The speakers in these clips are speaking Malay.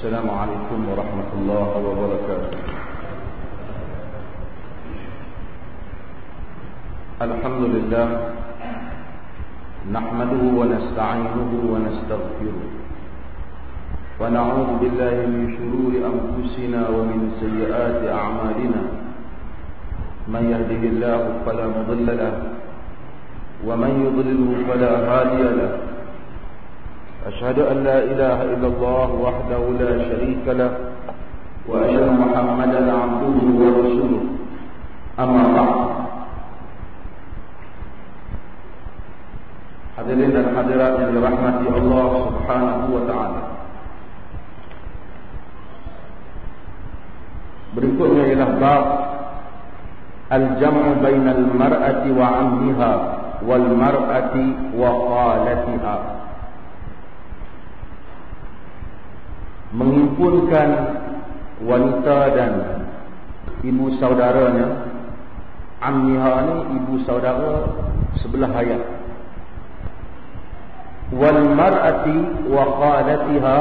السلام عليكم ورحمة الله وبركاته. الحمد لله نحمده ونستعينه ونستغفره ونعوذ بالله من شرور أنفسنا ومن سيئات أعمالنا. من يهده الله فلا مضل له ومن يضلله فلا هادي له. أشهد أن لا إله إلا الله وحده لا شريك له وأشهد محمدا عبده ورسوله. أما بعد. Hadirin dan hadirat yang dirahmati Allah Subhanahu wa taala. Berikutnya ialah bab al-jam'u bainal mar'ati wa 'ammiha wal mar'ati wa khalatiha. Menghimpunkan wanita dan ibu saudaranya. Ammiha ni ibu saudara sebelah ayah. Wal mar'ati wa khalatiha,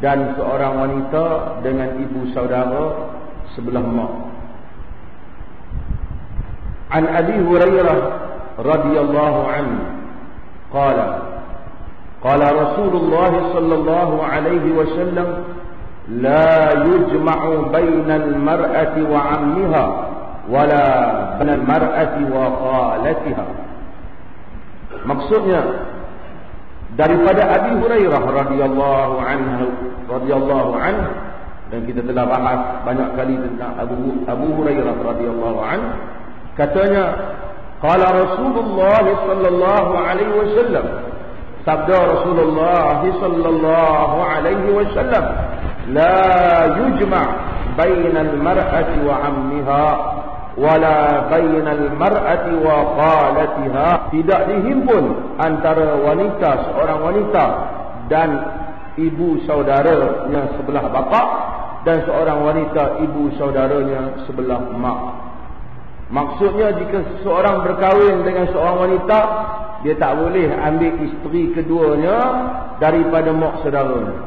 dan seorang wanita dengan ibu saudara sebelah mak. An Abi Hurairah radhiyallahu anhu qala qala Rasulullah sallallahu alaihi wasallam la yujma'u bainal mar'ati wa 'ammiha wala bainal mar'ati wa khalatiha. Maksudnya daripada Abi Hurairah radhiyallahu anhu, dan kita telah bahas banyak kali tentang Abu Hurairah radhiyallahu anhu, katanya qala Rasulullah sallallahu alaihi wasallam, sabda Rasulullah sallallahu alaihi wasallam, la yujma' bainal mar'ati wa 'ammiha wala bainal mar'ati wa khalatiha. Tidak dihimpun antara wanita, seorang wanita dan ibu saudaranya sebelah bapa, dan seorang wanita ibu saudaranya sebelah mak. Maksudnya jika seorang berkahwin dengan seorang wanita, dia tak boleh ambil isteri keduanya daripada mak saudaranya.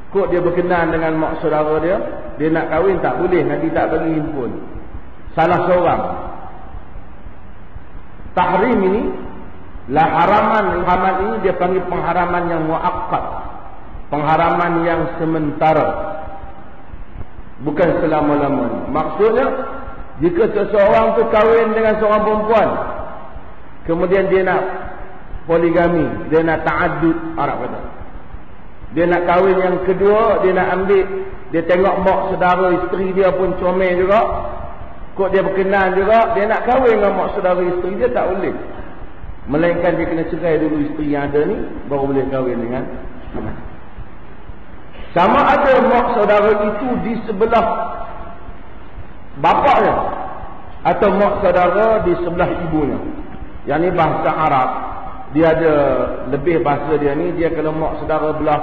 Kok dia berkenan dengan mak saudara dia, dia nak kahwin tak boleh, Nabi tak bagi himpun salah seorang. Tahrim ini lah haraman ini dia panggil pengharaman yang muakkad, pengharaman yang sementara, bukan selama-lamanya. Maksudnya jika seseorang tu kahwin dengan seorang perempuan, kemudian dia nak poligami, dia nak ta'addud, Arab kata, dia nak kahwin yang kedua, dia nak ambil, dia tengok mak saudara isteri dia pun comel juga, kok dia berkenan juga, dia nak kahwin dengan mak saudara isteri dia, tak boleh. Melainkan dia kena cerai dulu isteri yang ada ni, baru boleh kahwin dengan sama ada mak saudara itu di sebelah bapaknya atau mak saudara di sebelah ibunya. Yang ni bahasa Arab, dia ada lebih bahasa dia ni. Dia kalau mak saudara belah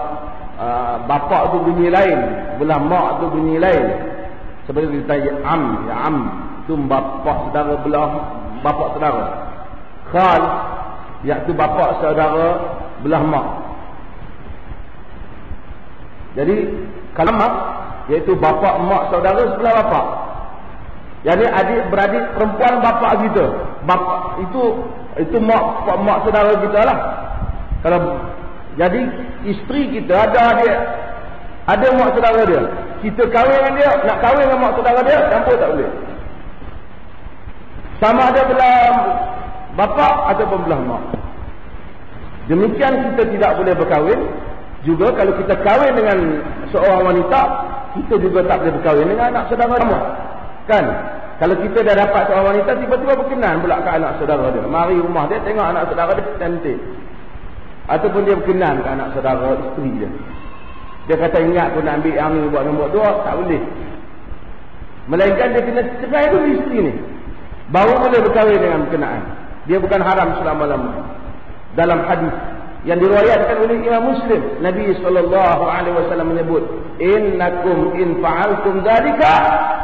bapak tu bunyi lain, belah mak tu bunyi lain. Seperti kita ya am tu bapak saudara belah bapak saudara. Khal iaitu bapak saudara belah mak. Jadi kalau mak iaitu bapak mak saudara sebelah bapak. Jadi adik beradik perempuan bapak kita. Bapak itu mak saudara kita lah. Kalau jadi isteri kita ada adik, ada mak saudara dia, kita kahwin dengan dia, nak kahwin dengan mak saudara dia, campur tak boleh. Sama ada belah bapa ataupun belah mak. Demikian kita tidak boleh berkahwin. Juga kalau kita kahwin dengan seorang wanita, kita juga tak boleh berkahwin dengan anak saudara dia. Kan? Kalau kita dah dapat seorang wanita, tiba-tiba berkenan pula ke anak saudara dia, mari rumah dia tengok anak saudara dia cantik, ataupun dia berkenan ke anak saudara isteri dia, dia kata ingat pun nak ambil yang ni buat nombor 2, tak boleh. Melainkan dia kena cerai dulu isteri ni, baru boleh berkahwin dengan berkenaan. Dia bukan haram selama-lamanya. Dalam hadis yang diriwayatkan oleh Imam Muslim, Nabi SAW menyebut, innakum in fa'altum dzalika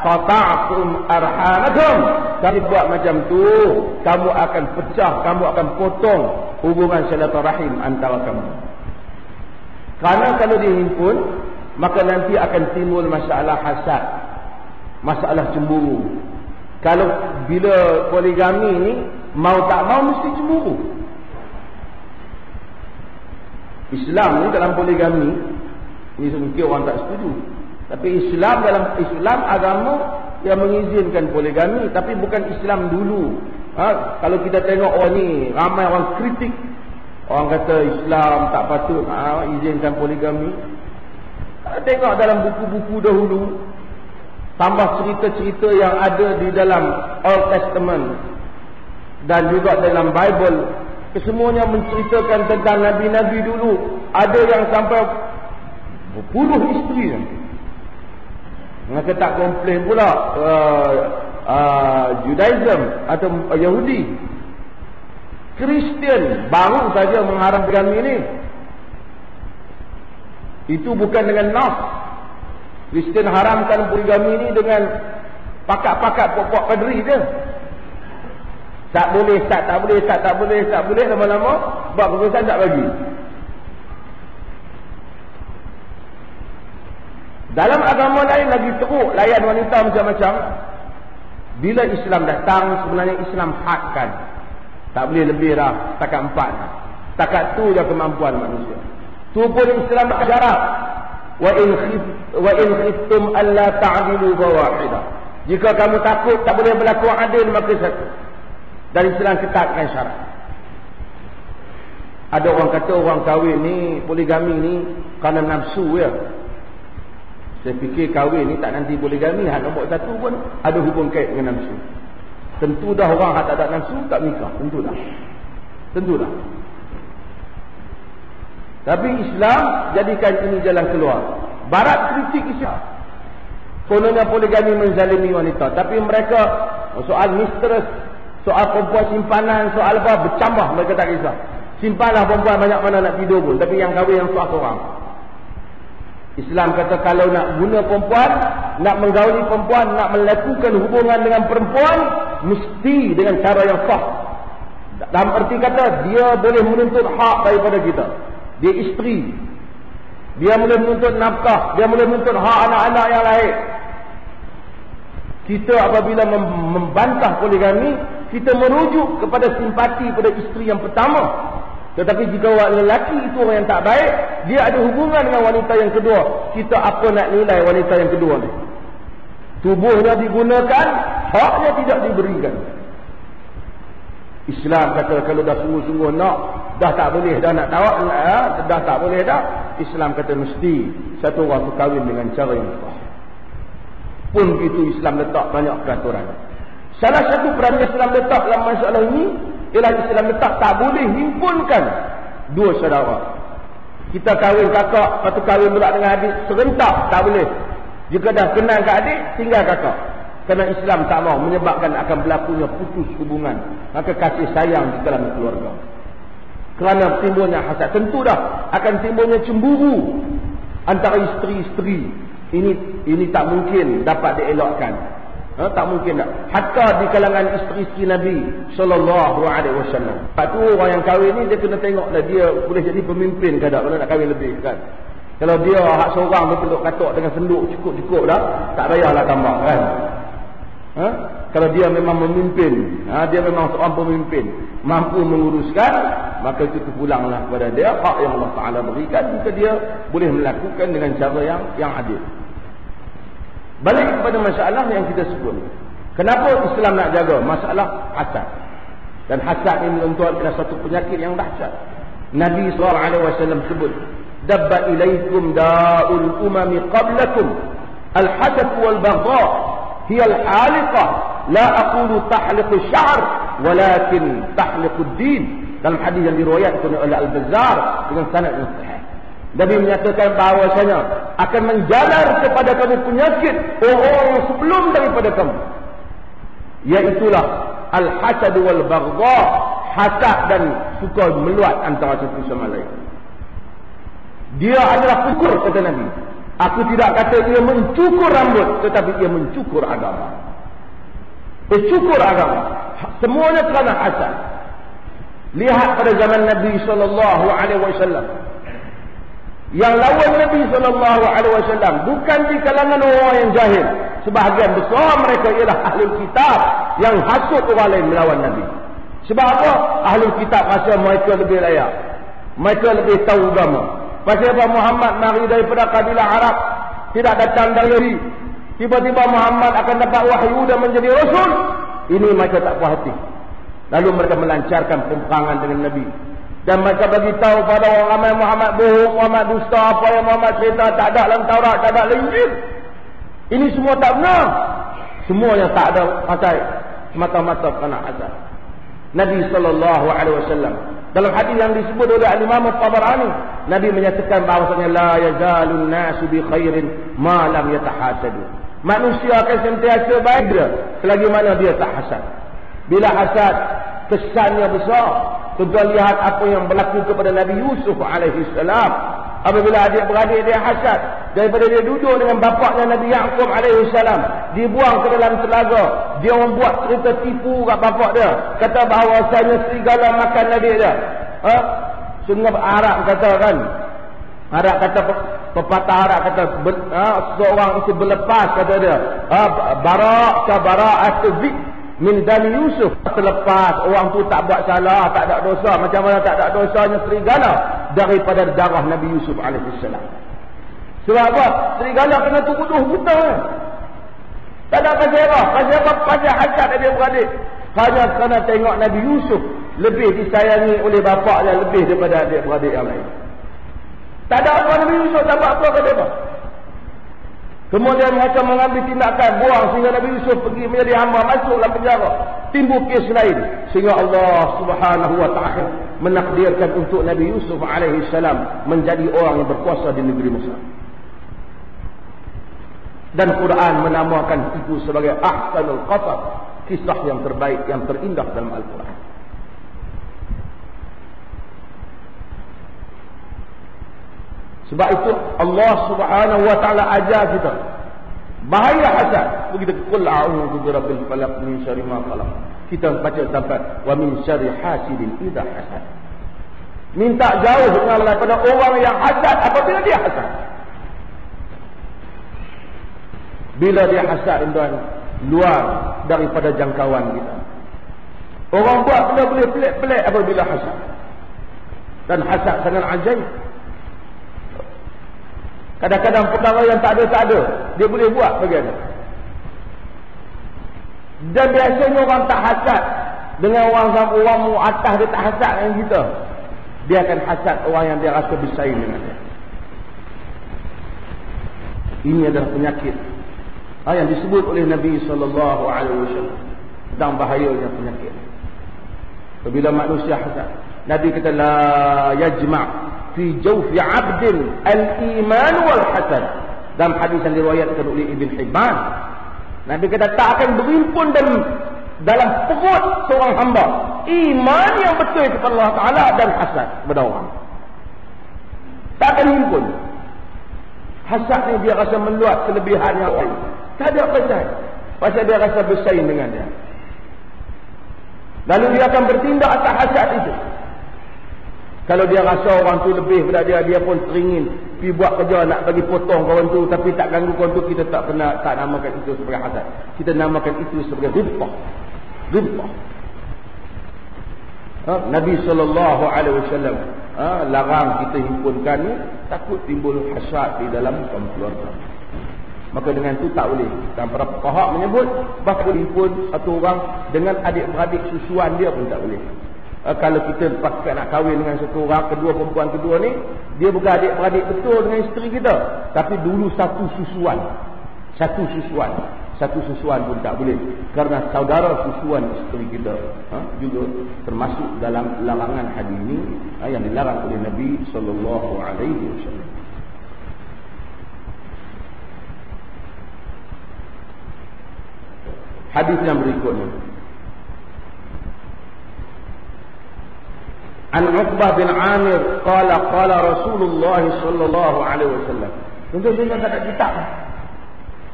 qata'tum arhamakum. Kamu buat macam tu, kamu akan pecah, kamu akan potong hubungan silaturahim antara kamu. Kerana kalau dihimpun, maka nanti akan timbul masalah hasad, masalah cemburu. Kalau bila poligami ni, mau tak mau mesti cemburu. Islam ni dalam poligami, ni mungkin orang tak setuju, tapi Islam dalam Islam agama yang mengizinkan poligami, tapi bukan Islam dulu. Kalau kita tengok ni ramai orang kritik, orang kata Islam tak patut izinkan poligami. Tengok dalam buku-buku dahulu, tambah cerita-cerita yang ada di dalam Old Testament dan juga dalam Bible, kesemuanya menceritakan tentang Nabi-Nabi dulu. Ada yang sampai berpuluh isteri. Mereka tak komplain pula Judaism atau Yahudi. Kristian baru saja mengharam poligami ini. Itu bukan dengan nas. Kristian haramkan poligami ini dengan pakat-pakat pokok padri je. Tak boleh, tak boleh, lama-lama buat keputusan tak bagi. Dalam agama lain lagi teruk layan wanita macam-macam. Bila Islam datang, sebenarnya Islam hadkan. Tak boleh lebih dah, setakat 4. Setakat tu je kemampuan manusia. Tu pun Islam ajaran. Wa in khiftum alla ta'dilu fawahidah. Jika kamu takut tak boleh berlaku adil, maka satu. Dan Islam ketatkan syarat. Ada orang kata orang kahwin ni, poligami ni kerana nafsu ya. Saya fikir kahwin ni tak nanti poligami, hak nombor 1 pun ada hubung kait dengan nafsu. Tentu dah orang hak tak ada nafsu tak nikah, tentu dah. Tapi Islam jadikan ini jalan keluar. Barat kritik Islam, kononnya poligami menzalimi wanita, tapi mereka soal mistress, soal perempuan simpanan, soal apa bercambah, mereka tak kisah. Simpanlah perempuan banyak mana nak tidur pun, tapi yang kahwin yang seorang. Islam kata kalau nak guna perempuan, nak menggauli perempuan, nak melakukan hubungan dengan perempuan, mesti dengan cara yang sah. Dalam erti kata dia boleh menuntut hak daripada kita. Dia isteri, dia boleh menuntut nafkah, dia boleh menuntut hak anak-anak yang lahir. Kita apabila membantah poligami, kita merujuk kepada simpati pada isteri yang pertama. Tetapi jika orang lelaki itu orang yang tak baik, dia ada hubungan dengan wanita yang kedua, kita apa nak nilai wanita yang kedua ni? Tubuhnya digunakan, haknya tidak diberikan. Islam kata kalau dah sungguh-sungguh nak, dah tak boleh dah nak tawak, dah tak boleh dah. Islam kata mesti satu orang tu kahwin dengan cara yang sah. Pun itu Islam letak banyak peraturan. Salah satu peraturan Islam letak dalam masalah ini ialah Islam letak tak boleh himpunkan dua saudara. Kita kahwin kakak, lepas tu kahwin pula dengan adik serentak, tak boleh. Jika dah kenal ke adik, tinggal kakak. Kerana Islam tak mahu menyebabkan akan berlakunya putus hubungan, maka kasih sayang di dalam keluarga. Kerana timbulnya hasad, tentu dah akan timbulnya cemburu antara isteri-isteri. Ini tak mungkin dapat dielakkan. Tak mungkin tak. Hatta di kalangan isteri-isteri Nabi sallallahu alaihi wasallam. Satu orang yang kahwin ni dia kena tengoklah dia boleh jadi pemimpin ke tak, kalau nak kahwin lebih kan. Kalau dia hak seorang berpeluk katok dengan senduk cukup-cukup dah, tak payahlah tambah kan. Kalau dia memang memimpin, dia memang seorang pemimpin, mampu menguruskan, maka itu terpulanglah kepada dia hak yang Allah Ta'ala berikan, jika dia boleh melakukan dengan cara yang adil. Balik kepada masalah yang kita sebut, kenapa Islam nak jaga masalah hasad? Dan hasad ini tuan-tuan adalah satu penyakit yang dahsyat. Nabi SAW sebut, dabba ilaikum da'ul umami qablakum al-hasad wal-baghdha hiya al-haliqah la aqulu tahliqu sya'r walakin tahliqu din. Dalam hadis yang diriwayatkan oleh Al-Bazzar dengan sanad yang sahih, Nabi menyatakan bahawasanya akan menjalar kepada kamu penyakit orang sebelum daripada kamu, iaitulah al-hasad wal-baghdha, hasad dan suka meluat antara satu sama lain. Dia adalah kukur, kata Nabi. Aku tidak kata ia mencukur rambut, tetapi ia mencukur agama. Mencukur agama. Semuanya kerana hasad. Lihat pada zaman Nabi SAW. yang lawan Nabi SAW bukan di kalangan orang yang jahil. Sebahagian besar mereka ialah ahlul kitab yang hasut orang lain melawan Nabi. Sebab apa? Ahlul kitab rasa mereka lebih layak, mereka lebih tahu agama. Pasal apa? Muhammad mari daripada kabilah Arab, tidak datang dari Yahudi. Tiba-tiba Muhammad akan dapat wahyu dan menjadi rasul. Ini mereka tak puas hati. Lalu mereka melancarkan peperangan dengan Nabi. Dan mereka bagi tahu pada orang ramai Muhammad bohong, Muhammad dusta, apa yang Muhammad cerita tak ada dalam Taurat, tak ada dalam Injil. Ini semua tak benar. Semua yang tak ada pakai semata-mata kerana azab. Nabi SAW dalam hadis yang disebut oleh Al-Imam At-Tabarani, Nabi menyatakan bahawasanya la yazalun nasu bi khairin ma lam yatahasadu. Manusia akan sentiasa baik dia selagi mana dia tak hasad. Bila hasad, kesannya besar. Tuan lihat apa yang berlaku kepada Nabi Yusuf alaihissalam. Apabila adik-beradik dia hasad, daripada dia duduk dengan bapaknya Nabi Yaqub alaihissalam, dibuang ke dalam telaga. Dia membuat cerita tipu kat bapak dia, kata bahawasanya serigala makan adik dia. Sungai Arab kata kan, Arab kata, pepatah Arab kata, seorang itu berlepas, kata dia, bara' ka bara'atu zik min dami Yusuf. Terlepas orang tu tak buat salah, tak ada dosa. Macam mana tak ada dosanya serigala daripada darah Nabi Yusuf alaihissalam. Sebab apa? Serigala kena tubuh buta. Tak ada pasal apa? Pasal apa? Pasal hasad adik-beradik. Hanya kerana tengok Nabi Yusuf lebih disayangi oleh bapaknya lebih daripada adik-beradik yang lain. Tak ada apa Nabi Yusuf tak buat apa kata apa. Kemudian mereka mengambil tindakan buang sehingga Nabi Yusuf pergi menjadi hamba, masuk dalam penjara. Timbul kes lain sehingga Allah Subhanahu wa taala menakdirkan untuk Nabi Yusuf alaihi salam menjadi orang yang berkuasa di negeri Mesir. Dan Quran menamakan itu sebagai ahsanul qasas, kisah yang terbaik, yang terindah dalam Al-Quran. Sebab itu Allah Subhanahu wa taala ajar kita bahaya hasad. Begitu qul a'udzu birabbil falaq min syarri ma khalaq. Kita baca sampai wa min syarri hasidin idza hasad. Minta jauh daripada orang yang hasad apabila dia hasad. Bila dia hasad tuan, luar daripada jangkauan kita. Orang buat benda boleh pelik-pelik apabila hasad. Dan hasad sangat ajaib. Kadang-kadang perkara yang tak ada, dia boleh buat bagaimana. Dan biasanya orang tak hasad dengan orang atas dia tak hasad dengan kita. Dia akan hasad orang yang dia rasa bersaing dengan dia. Ini adalah penyakit yang disebut oleh Nabi SAW tentang bahayanya penyakit. Apabila manusia hasad, Nabi kata la yajma' fi jawfi 'abdin al-iman wal hasad. Dalam hadis yang diriwayatkan oleh Ibn Hibban, Nabi kata tak akan berhimpun dalam perut seorang hamba iman yang betul kepada Allah Taala dan hasad kepada orang. Tak akan himpun. Hasad ni dia rasa meluat kelebihan yang lain. Tak ada pasal. Pasal dia rasa bersaing dengan dia. Lalu dia akan bertindak atas hasad itu. Kalau dia rasa orang tu lebih daripada dia pun teringin pergi buat kerja nak bagi potong kawan tu, tapi tak ganggu kawan tu, kita tak namakan itu sebagai hasad. Kita namakan itu sebagai ghibtah. Ghibtah. Nabi SAW larang kita himpunkan ni, takut timbul hasad di dalam keluarga. Maka dengan itu tak boleh. Dan para fuqaha menyebut bahkan himpun satu orang dengan adik-beradik susuan dia pun tak boleh. Kalau kita pakai nak kahwin dengan satu orang, perempuan kedua ni, dia bukan adik-beradik betul dengan isteri kita, tapi dulu satu susuan pun tak boleh, kerana saudara susuan isteri kita juga termasuk dalam larangan hadis ini yang dilarang oleh Nabi SAW. Hadis yang berikutnya, An Uqbah bin Amir qala Rasulullah sallallahu alaihi wasallam. Tuan-tuan tak ada kitab.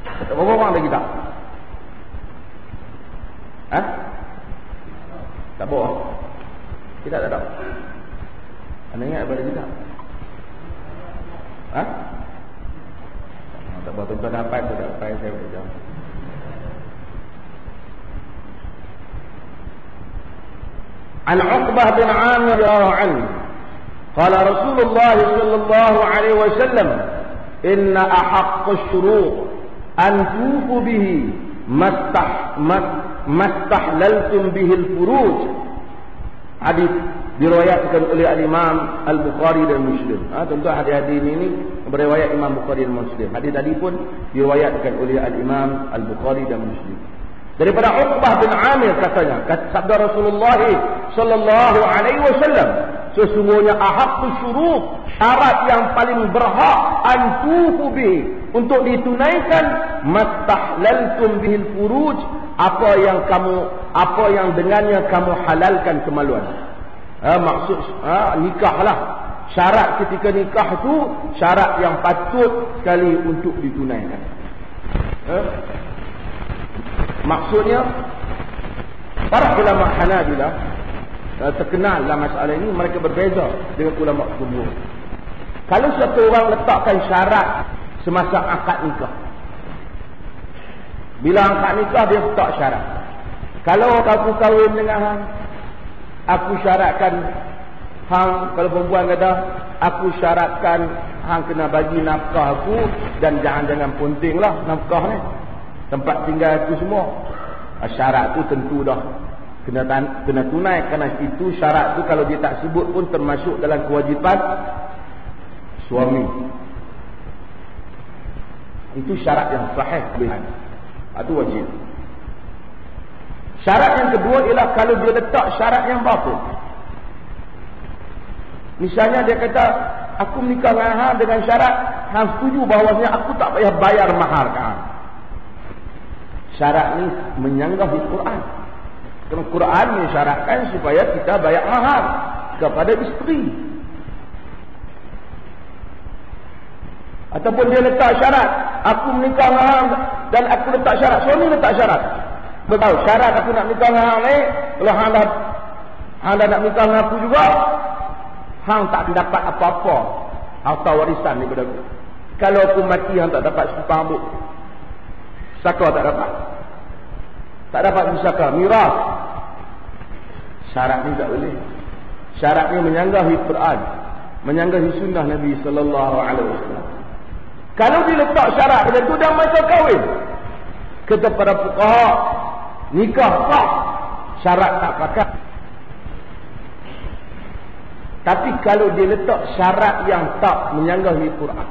Tak berapa orang ada kitab? Tak boleh. Kita tak ada. Anda ingat ada kitab? Ha? Tak apa, tuan dapat saya jawab. An Uqbah bin Amir radhiyallahu anhu qala Rasulullah sallallahu alaihi wasallam inna ahaqqa syurut an tufu bihi mastahlaltum bihi al-furuj. Hadis diriwayatkan oleh al-Imam Al-Bukhari dan Muslim. Tentu hadis-hadis ini beriwayat Imam Bukhari dan Muslim. Hadis tadi pun diriwayatkan oleh al-Imam Al-Bukhari dan Muslim. Daripada Uqbah bin Amir katanya, sabda Rasulullah sallallahu alaihi wasallam, sesungguhnya ahaqqus syurut, syarat yang paling berhak antufu bihi, untuk ditunaikan, mastahlaltum bihil furuj, apa yang dengannya kamu halalkan kemaluan. Maksud nikahlah. Syarat ketika nikah tu syarat yang patut sekali untuk ditunaikan. Maksudnya para ulama Hanabilah terkenal dalam masalah ini, mereka berbeza dengan ulama jumhur. Kalau satu orang letakkan syarat semasa akad nikah, bila akad nikah dia letak syarat, kalau aku kahwin dengan hang, aku syaratkan hang, kalau perempuan kata, aku syaratkan hang kena bagi nafkah aku, dan jangan pentinglah nafkah ni, tempat tinggal aku semua. Syarat tu tentu dah kena tunai, kerana itu syarat tu kalau dia tak sebut pun termasuk dalam kewajipan suami. Itu syarat yang sahih. Itu wajib. Syarat yang kedua ialah kalau dia letak syarat yang batil. Misalnya dia kata, aku menikah dengan hang dengan syarat hang setuju bahawasanya aku tak payah bayar mahar ke hang. Syarat ni menyanggahi Quran. Kerana Quran mensyaratkan supaya kita bayar mahar kepada isteri. Ataupun dia letak syarat, aku menikah dengan hang dan aku letak syarat, suami letak syarat. Betul, syarat aku nak nikah dengan hang ni, kalau hang dah nak nikah dengan aku juga, hang tak dapat apa-apa harta warisan daripada aku. Kalau aku mati, hang tak dapat sepang rambut. Saka tak dapat. Tak dapat pusaka, miras. Syarat ni tak boleh. Syarat ni menyanggahi Quran, menyanggahi sunnah Nabi sallallahu alaihi wasallam. Kalau diletak syarat pada tu dah macam kahwin, kata para fuqaha, nikah sah, syarat tak pakai. Tapi kalau dia letak syarat yang tak menyanggahi Quran,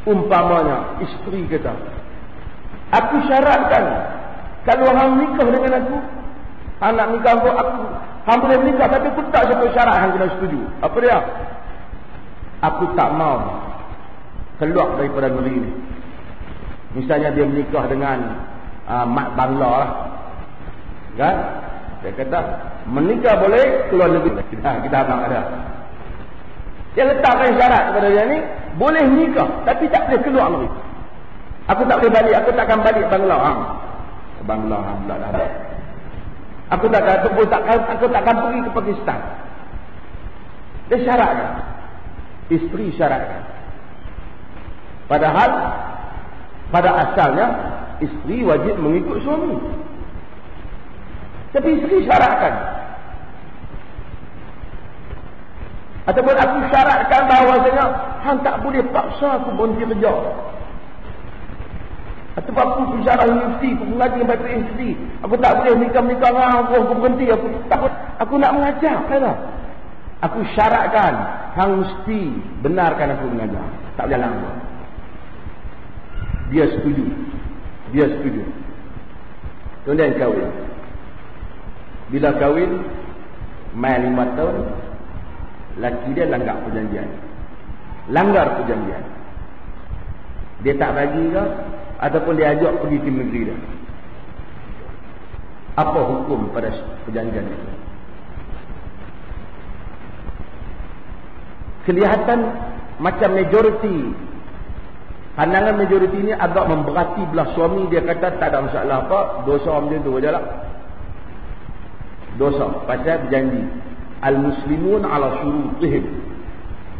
umpamanya isteri kata, aku syaratkan kalau hang nikah dengan aku, anak nikah aku, hang boleh nikah, tapi aku tak satu syarat hang kena setuju. Apa dia? Aku tak mau keluar daripada negeri ni. Misalnya dia menikah dengan mak bangla lah, kan? Dia kata menikah boleh, keluar negeri kita abang ada. Dia letakkan syarat kepada dia ni, boleh nikah tapi tak boleh keluar negeri. Aku tak boleh balik, aku takkan balik Bangla hang. Bangla hang pula dah ada. Aku takkan pergi ke Pakistan. Dia syaratkan. Isteri syaratkan. Padahal pada asalnya isteri wajib mengikut suami. Tapi isteri syaratkan. Ataupun aku syaratkan bahawasanya hang tak boleh paksa aku berhenti kerja. Ataupun aku bicara universiti, aku mengaji sampai PhD, aku tak boleh nikah dengan aku berhenti, aku nak mengajar, kata. Aku syaratkan hang mesti benarkan aku mengajar. Tak boleh lama. Dia setuju. Kemudian kahwin. Bila kahwin, main 5 tahun, laki dia langgar perjanjian. Dia tak bagi ke, ataupun dia ajak pergi ke negeri dia. Apa hukum pada perjanjian itu? Kelihatan macam majoriti, pandangan majoriti ini agak memberati belah suami. Dia kata tak ada masalah apa, dosa macam tu je lah. Dosa pasal berjanji. Al-muslimun ala syurutihim.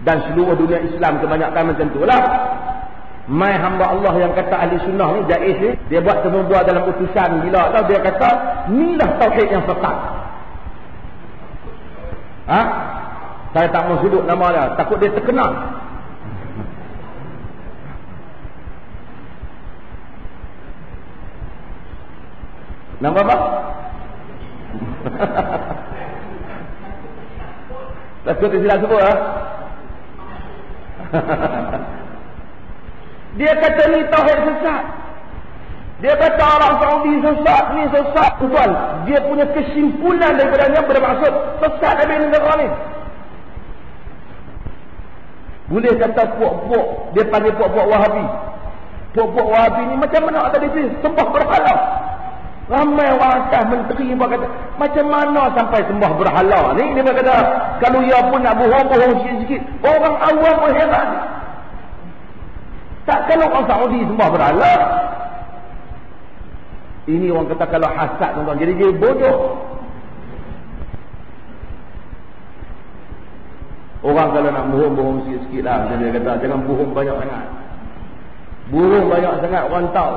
Dan seluruh dunia Islam kebanyakan macam itulah. Mai hamba Allah yang kata ahli sunnah ni jaiz ni, dia buat semua dalam utusan gila tau, dia kata inilah tauhid yang sesat. Saya tak mau sebut nama dia, takut dia terkenal. Nama apa? Takut dia silap sebut Dia kata ni tauhid sesat. Dia kata orang Saudi sesat, ni sesat. Tuan, dia punya kesimpulan daripadanya bermaksud sesat dari negara ni. Boleh kata puak-puak, dia panggil puak-puak Wahabi. Puak-puak Wahabi ni macam mana tadi tu? Sembah berhala. Ramai orang atas menteri pun kata, macam mana sampai sembah berhala ni? Dia kata, kalau ia pun nak bohong-bohong sikit-sikit, orang awam pun heran. Tak kalau orang Saudi sembah berhala. Ini orang kata kalau hasad tuan-tuan, jadi dia bodoh. Orang kalau nak bohong-bohong sikit-sikit lah, dia kata jangan bohong banyak sangat. Bohong banyak sangat orang tahu.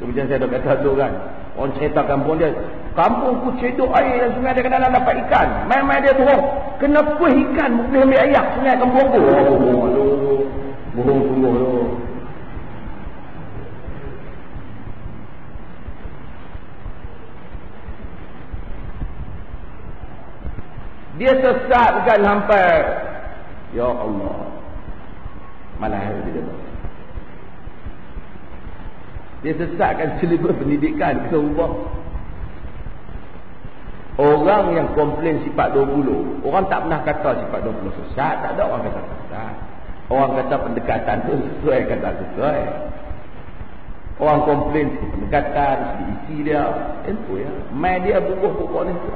Macam saya dah kata tu kan, orang cerita kampung dia, kampungku cedok air dan sungai dia kadang-kadang dapat ikan. Main-main dia bohong. Kenapa ikan boleh ambil air sungai kampungku? Bohong sungguh tu. Dia sesatkan sampai, ya Allah, malah dia tu. Dia sesatkan silibus pendidikan kita ubah. Orang yang komplain sifat 20, orang tak pernah kata sifat 20 sesat. Tak ada orang kata sesat. Orang kata pendekatan tu sesuai, kata sesuai. Orang komplain pendekatan, isi dia, itu ya. Mai dia bubuh-bubuh ni tu.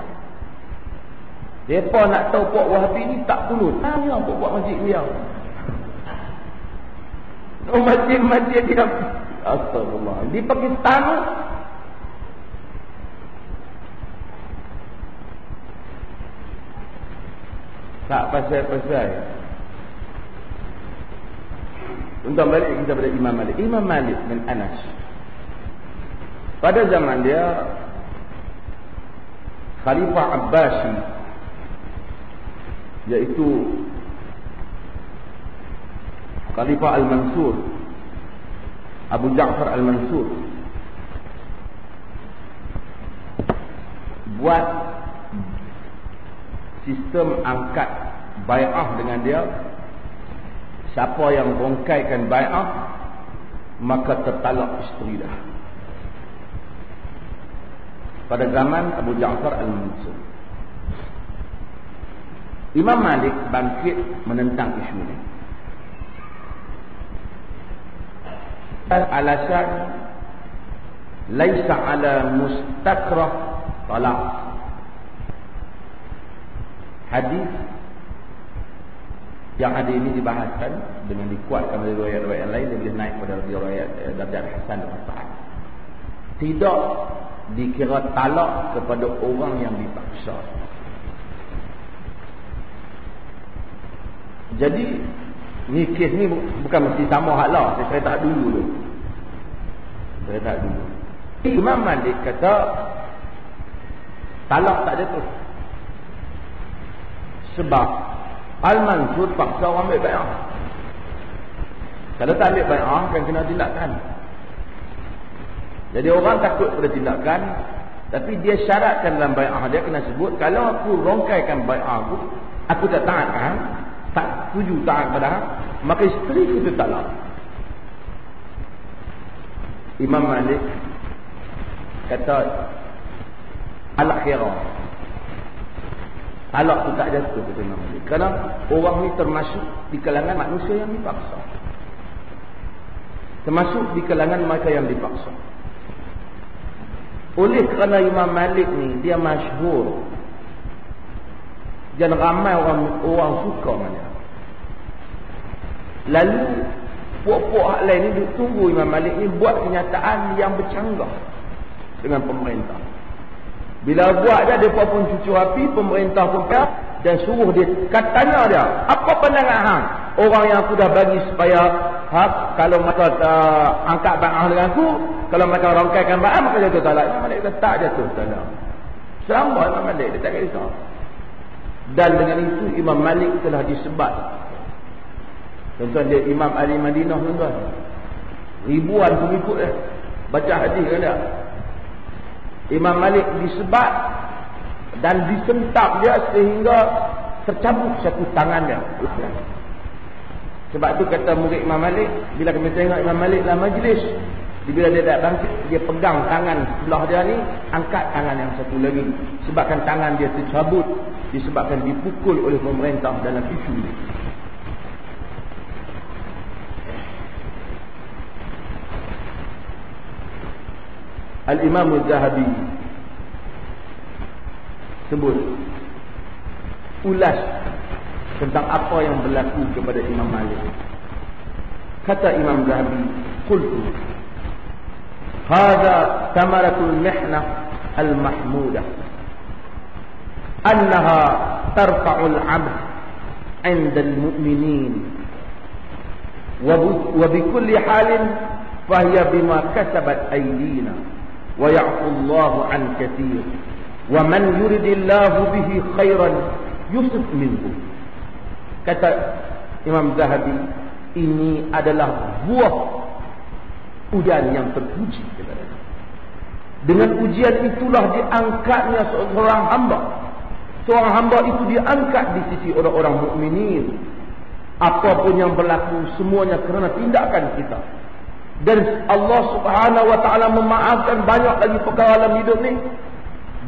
Mereka nak tahu Puak Wahabi ni tak dulu. Tanya buat masjid dia. Masjid dia. Astagfirullah. Di Pakistan tak pasal-pasal. Untuk balik kita pada Imam Malik. Imam Malik bin Anas. Pada zaman dia, Khalifah Abbasi, iaitu Khalifah Al-Mansur, Abu Ja'far Al-Mansur, buat sistem angkat bai'ah dengan dia. Siapa yang rongkaikan bai'ah, maka tertalak isteri dah. Pada zaman Abu Ja'far Al-Mansur, Imam Malik bangkit menentang isu ini. Alasan laisa ala mustakrah talaq. Hadis yang hadis ini dibahaskan dengan dikuatkan oleh riwayat-riwayat yang lain, dia boleh naik pada riwayat darjat hasan dan sahih. Tidak dikira talak kepada orang yang dipaksa. Jadi ni kes ni bukan mesti sama hal lah. Saya tak dulu tu. Saya tak dulu. Imam Malik kata talak tak ada tu. Sebab Al-Mansur paksa orang ambil bai'ah. Kalau tak ambil bai'ah kan kena tindakan. Jadi orang takut pada tindakan, tapi dia syaratkan dalam bai'ah dia kena sebut, kalau aku rongkaikan bai'ah aku tak taatkan, tak setuju taat pada, maka isteri kita talak. Imam Malik kata al-akhirah, talak tu tak jatuh, kata Imam Malik, kerana orang ni termasuk di kalangan manusia yang dipaksa, termasuk di kalangan mereka yang dipaksa. Oleh kerana Imam Malik ni dia masyhur dan ramai orang suka dengan dia, lalu puak-puak hak lain ni duk tunggu Imam Malik ni buat kenyataan yang bercanggah dengan pemerintah. Bila buat dia pun cucu api, pemerintah pun dan suruh dia, katanya dia, apa pandangan hang orang yang aku dah bagi supaya kalau mereka angkat ba'ah dengan aku, kalau mereka rongkaikan ba'ah maka jatuh talak. Imam Malik kata tak jatuh talak. Selama Imam Malik dia tak kisah. Dan dengan itu Imam Malik telah disebat. Tuan-tuan, dia Imam Ali Madinah, tuan-tuan, ribuan pengikut dia baca hadis kan dia. Imam Malik disebat dan disentap dia sehingga tercabut satu tangan dia. Sebab tu kata murid Imam Malik, bila kami tengok Imam Malik dalam majlis, bila dia tak bangkit, dia pegang tangan sebelah dia ni, angkat tangan yang satu lagi, sebabkan tangan dia tercabut disebabkan dipukul oleh pemerintah dalam isu ni. Al-Imam Al-Zahabi sebut ulas tentang apa yang berlaku kepada Imam Malik. Kata Imam Zahabi, qultu hadha thamaratul mihnah al-mahmudah annaha tarfa'ul 'abd 'inda al-mu'minin wa bi kulli halin fahiya bima kasabat aydina wa ya'fu Allahu 'an katsir wa man yuridillahu bihi khairan yusib minhu. Kata Imam Zahabi, ini adalah buah ujian yang terpuji. Dengan ujian itulah diangkatnya seorang hamba. Seorang hamba itu diangkat di sisi orang-orang mukminin. Apapun yang berlaku semuanya kerana tindakan kita. Dan Allah Subhanahu wa taala memaafkan banyak lagi perkara dalam hidup ni.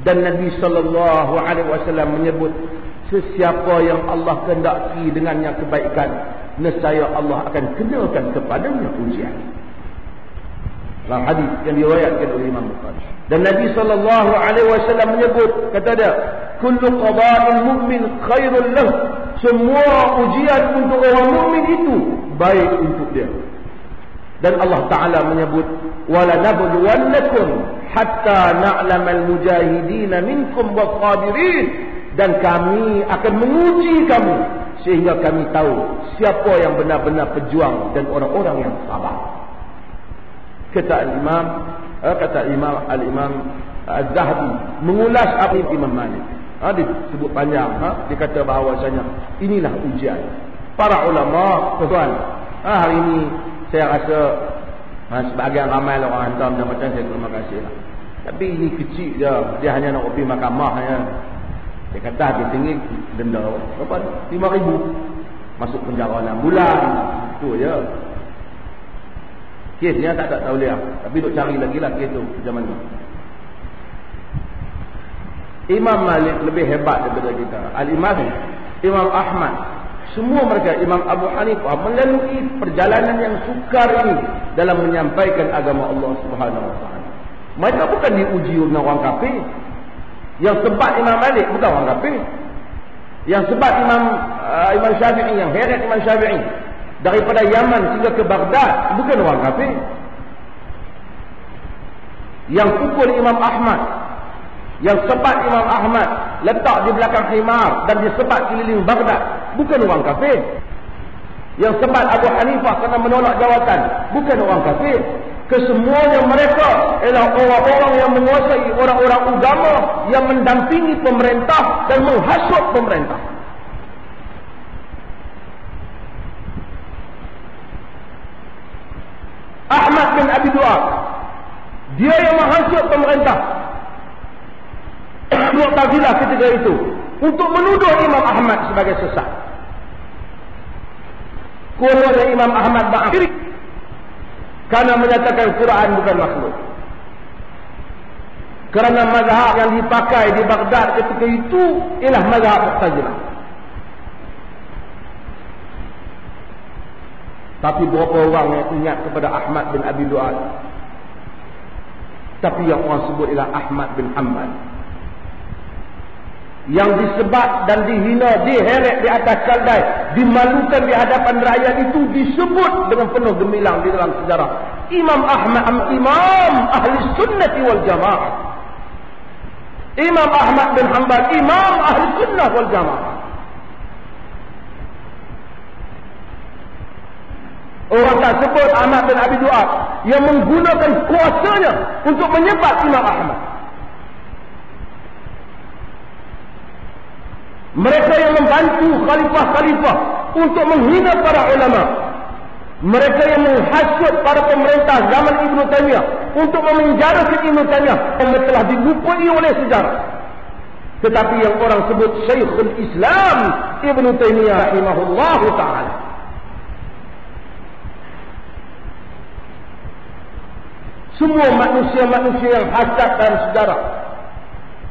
Dan Nabi sallallahu alaihi wasallam menyebut, sesiapa yang Allah kehendaki dengannya kebaikan, nescaya Allah akan kenakan kepadanya ujian. Dalam hadis yang diriwayatkan oleh Imam Bukhari. Dan Nabi sallallahu alaihi wasallam menyebut, kata dia, kullu qada'il mu'min khairul lahu. Semua ujian untuk orang mukmin itu baik untuk dia. Dan Allah Taala menyebut, wala nabluwannakum hatta na'lamal mujahidin minkum was-sabirin. Dan kami akan menguji kamu sehingga kami tahu siapa yang benar-benar pejuang dan orang-orang yang sabar. Kata Imam Al-Imam Az-Zahabi mengulas apa Imam Malik. Disebut panjang. Dia kata bahawasanya inilah ujian para ulama, tuan. Hari ini saya rasa sebahagian ramai orang hantar macam saya terima kasih lah. Tapi ini kecil je, dia hanya nak pergi mahkamah ya. Dia kata dia tinggi denda berapa? 5,000. Masuk penjara 6 bulan. Itu je. Kesnya tak ada tauliah. Tapi duk cari lagi lah kes tu zaman ni. Imam Malik lebih hebat daripada kita. Imam Ahmad, semua mereka, Imam Abu Hanifah melalui perjalanan yang sukar ini dalam menyampaikan agama Allah Subhanahu wa taala. Mereka bukan diuji oleh orang kafir. Yang sebat Imam Malik bukan orang kafir. Yang sebat Imam Syafi'i, yang heret Imam Syafi'i daripada Yaman hingga ke Baghdad bukan orang kafir. Yang pukul Imam Ahmad, yang sebat Imam Ahmad, letak di belakang khimar dan disebat keliling Baghdad, bukan orang kafir. Yang sebat Abu Hanifah kerana menolak jawatan, bukan orang kafir. Kesemuanya mereka ialah orang-orang yang menguasai, orang-orang agama yang mendampingi pemerintah dan menghasut pemerintah. Ahmad bin Abi Du'ad, dia yang menghasut pemerintah Mu'tazilah ketika itu untuk menuduh Imam Ahmad sebagai sesat. Kemudian Imam Ahmad ba'afirik kerana menyatakan Quran bukan makhluk. Kerana mazhab yang dipakai di Baghdad ketika itu ialah mazhab Mu'tazilah. Tapi berapa orang yang ingat kepada Ahmad bin Abi Du'ad? Tapi yang orang sebut ialah Ahmad bin Hanbal, yang disebat dan dihina, diheret di atas kaldai, dimalukan di hadapan rakyat, itu disebut dengan penuh gemilang di dalam sejarah. Imam Ahmad, Imam Ahli Sunnati wal Jamaah. Imam Ahmad bin Hanbal, Imam Ahli Sunnah wal Jamaah. Orang tersebut Ahmad bin Abi Du'ad yang menggunakan kuasanya untuk menyebat Imam Ahmad. Mereka yang membantu khalifah-khalifah untuk menghina para ulama. Mereka yang menghasut para pemerintah zaman Ibn Taymiyah untuk memenjarakan Ibn Taymiyah yang telah dilupai oleh sejarah. Tetapi yang orang sebut Syekhul Islam Ibn Taymiyah rahimahullah ta'ala. Semua manusia-manusia yang hasad dalam sejarah,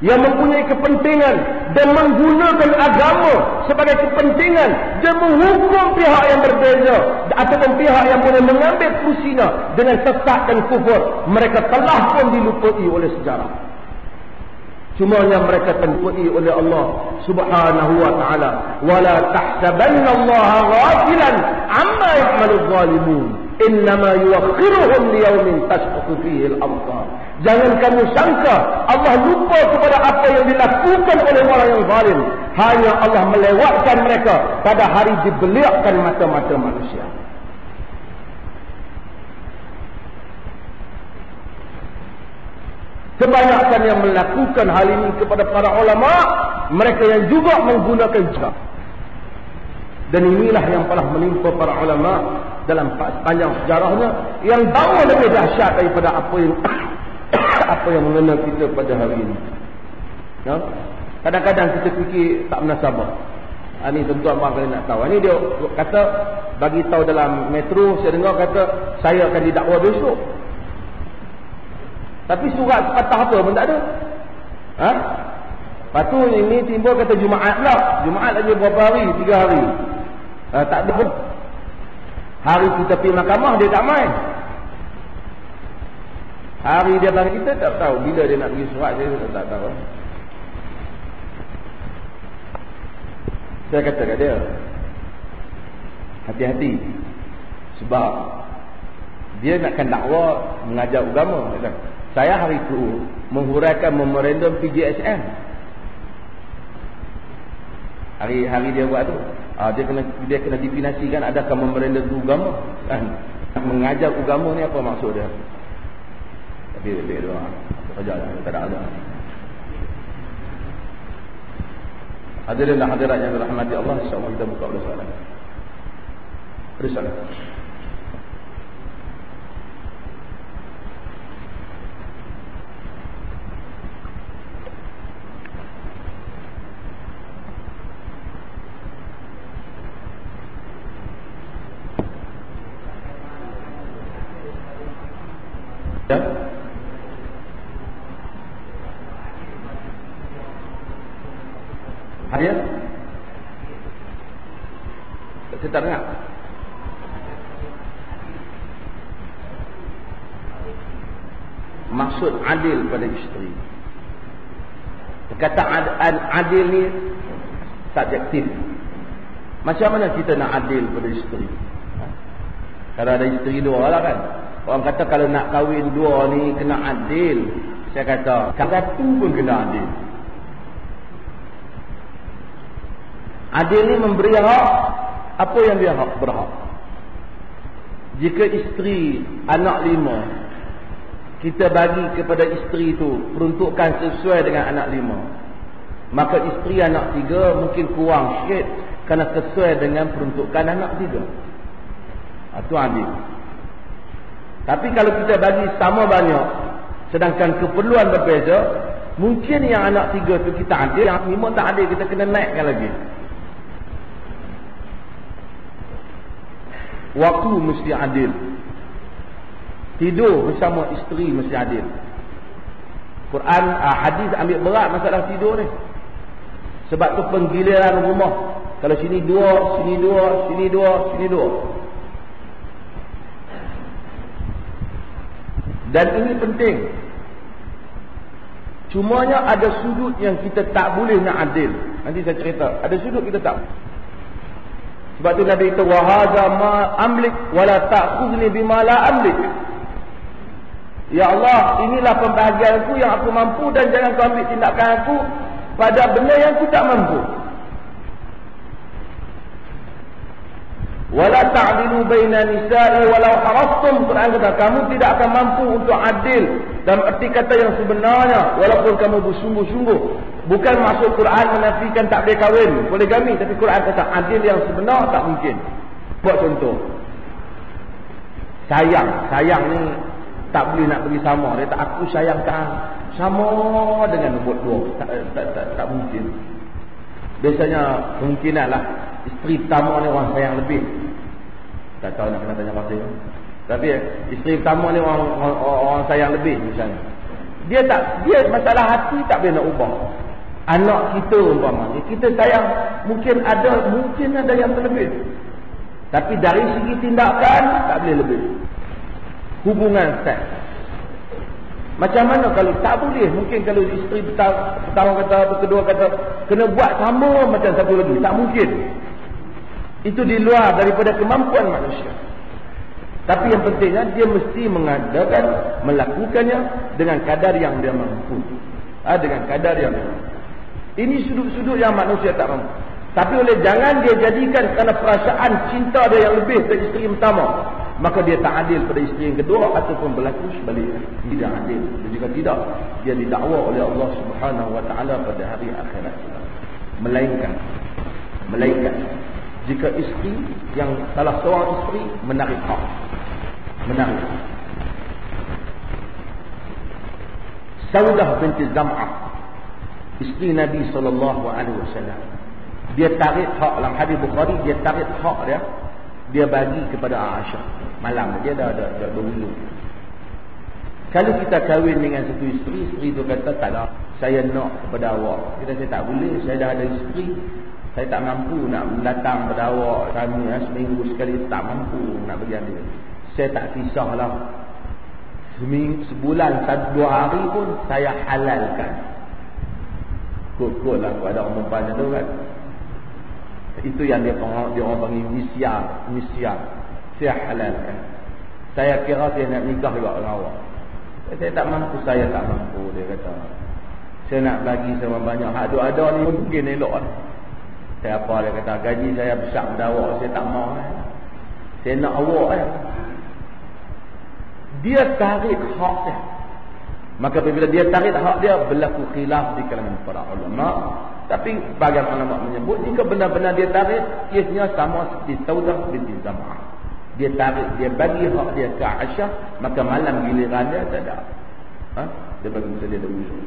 yang mempunyai kepentingan dan menggunakan agama sebagai kepentingan dan menghukum pihak yang berbeza ataupun pihak yang boleh mengambil kursinya dengan sesat dan kufur, mereka telah pun dilupai oleh sejarah. Cumanya mereka dilupai oleh Allah Subhanahu wa taala. Wala tahsabanna Allah ghafilan amma ya'malul zalimun. Innama yuakhiruhum liyaumin tashqaqu fihi al-absar. Jangan kamu sangka Allah lupa kepada apa yang dilakukan oleh orang yang zalim. Hanya Allah melewatkan mereka pada hari dibeliakkan mata-mata manusia. Kebanyakan yang melakukan hal ini kepada para ulama, mereka yang juga menggunakan cara. Dan inilah yang telah menimpa para ulama dalam sepanjang sejarahnya, yang jauh lebih dahsyat daripada apa yang mengenai kita pada hari ini. Ya? Kadang-kadang kita fikir tak menasabah. Ini tentu abang kalian nak tahu. Ini dia kata, bagi tahu dalam metro, saya dengar kata saya akan didakwa besok. Tapi surat sepatah apa pun tak ada. Ha? Lepas tu ini timbul kata Jumaat lah. Jumaat lagi berapa hari? 3 hari. Tak ada pun. Hari kita pergi mahkamah, dia tak main. Hari dia bagi kita tak tahu. Bila dia nak pergi surat, dia tak tahu. Saya kata kat dia, hati-hati. Sebab dia nakkan dakwa mengajar agama. Saya hari itu menghuraikan memorandum PJSM. Hari dia buat tu, dia kena definisikan adakah memorandum tu agama kan? Mengajar agama ni apa maksud dia? Tapi lebih doa sajalah, tak ada. Hadirin dan hadirat yang dirahmati Allah, insya-Allah kita buka pada soalan. Soalan. Ya. Ada? Saya tak dengar. Maksud adil pada isteri. Perkataan adil ni subjektif. Macam mana kita nak adil pada isteri? Kalau ada isteri 2 lah kan. Orang kata kalau nak kahwin 2 ni kena adil. Saya kata satu pun kena adil. Adil ni memberi hak apa yang dia berhak. Jika isteri anak 5, kita bagi kepada isteri tu peruntukan sesuai dengan anak 5, maka isteri anak 3 mungkin kurang sikit kerana sesuai dengan peruntukan anak 3. Itu adil. Tapi kalau kita bagi sama banyak sedangkan keperluan berbeza, mungkin yang anak 3 tu kita adil, yang 5 tak adil, kita kena naikkan lagi. Waktu mesti adil. Tidur bersama isteri mesti adil. Quran, hadis ambil berat masalah tidur ni. Sebab tu penggiliran rumah. Kalau sini 2, sini 2, sini 2, sini 2. Dan ini penting. Cumanya ada sudut yang kita tak boleh nak adil. Nanti saya cerita. Ada sudut kita tak. Sebab tu Nabi kata, wa hadza ma amlik wala ta'khudni bima la amlik. Ya Allah, inilah pembahagian aku yang aku mampu, dan jangan kau ambil tindakan aku pada benda yang aku tak mampu. Wala ta'dilu baina nisa'i walau harastum. Quran kata kamu tidak akan mampu untuk adil dalam erti kata yang sebenarnya walaupun kamu bersungguh-sungguh. Bukan maksud Quran menafikan tak boleh kahwin, poligami, tapi Quran kata adil yang sebenar tak mungkin. Buat contoh. Sayang ni tak boleh nak bagi sama. Dia tak aku sayangkan sama dengan nombor dua. Tak mungkin. Biasanya kemungkinanlah isteri pertama ni orang sayang lebih. Tak tahu nak kena tanya pasal. Tapi isteri pertama ni orang sayang lebih misalnya. Dia masalah hati tak boleh nak ubah. Anak kita umpamanya, kita sayang mungkin ada yang terlebih. Tapi dari segi tindakan tak boleh lebih. Hubungan seks. Macam mana kalau tak boleh? Mungkin kalau isteri pertama kata, kedua kata kena buat sama macam satu lagi. Tak mungkin. Itu di luar daripada kemampuan manusia. Tapi yang pentingnya dia mesti melakukannya dengan kadar yang dia mampu. Dengan kadar yang dia mampu. Ini sudut-sudut yang manusia tak mampu. Tapi oleh jangan dia jadikan kerana perasaan cinta dia yang lebih ke isteri pertama, maka dia tak adil pada isteri yang kedua ataupun berlaku sebaliknya. Tidak adil. Dan jika tidak, dia didakwa oleh Allah Subhanahu Wa Taala pada hari akhirat. Melainkan jika isteri yang salah seorang isteri menarik hak. Saudah binti Zam'ah, isteri Nabi SAW, dia tarik hak dalam hadis Bukhari, dia tarik hak dia bagi kepada Aisyah. Malam dia dah berwuduk. Kalau kita kahwin dengan satu isteri itu kata tak ada, saya nak kepada awak. Kita saya tak boleh, saya dah ada isteri, saya tak mampu nak datang kepada awak kami seminggu sekali, tak mampu nak bagi dia. Saya tak kisahlah. Sebulan 1-2 hari pun saya halalkan. Kukul lah kepada orang perempuan tu kan. Itu yang dia orang panggil misyar. Saya halalkan. Saya kira dia nak nikah juga dengan awak. Saya tak mampu, dia kata. Saya nak bagi sama banyak. Hak ada ni mungkin elok lah. Saya apa dia kata, gaji saya besar pada awak, saya tak mahu. Saya nak awak . Dia tarik hak dia. Maka apabila dia tarik hak dia, berlaku khilaf di kalangan para ulama. Tapi bagian ulama menyebut jika benar-benar dia tarik, kisahnya sama seperti Saudah binti Zam'ah. Dia tarik, dia bagi hak dia ke Aisyah, maka malam giliran dia tak ada. Dia bagi masa dia ada usul.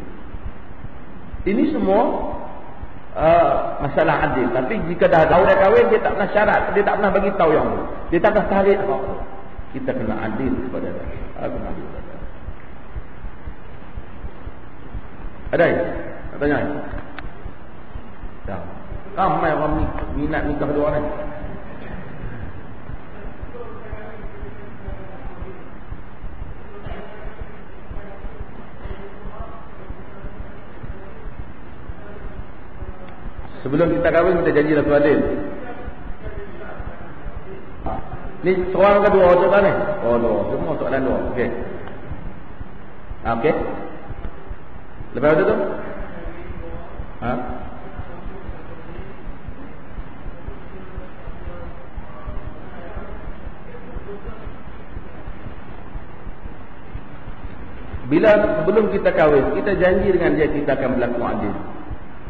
Ini semua masalah adil. Tapi jika dah tahu dah kahwin, dia tak pernah syarat, dia tak pernah bagi tahu yang tu. Dia tak pernah tarik hak. Kita kena adil kepada dia. Kena adil kepada dia. Ada ya? Nak tanya ya? Dah. Ramai orang minat nikah dua orang. Sebelum kita kahwin, kita janji Datuk Adil. Ni seorang ke dua soalan ni? Oh, dua. Semua soalan dua. Okey. Okey. Lepas itu tu? Bila sebelum kita kahwin, kita janji dengan dia kita akan berlaku adil.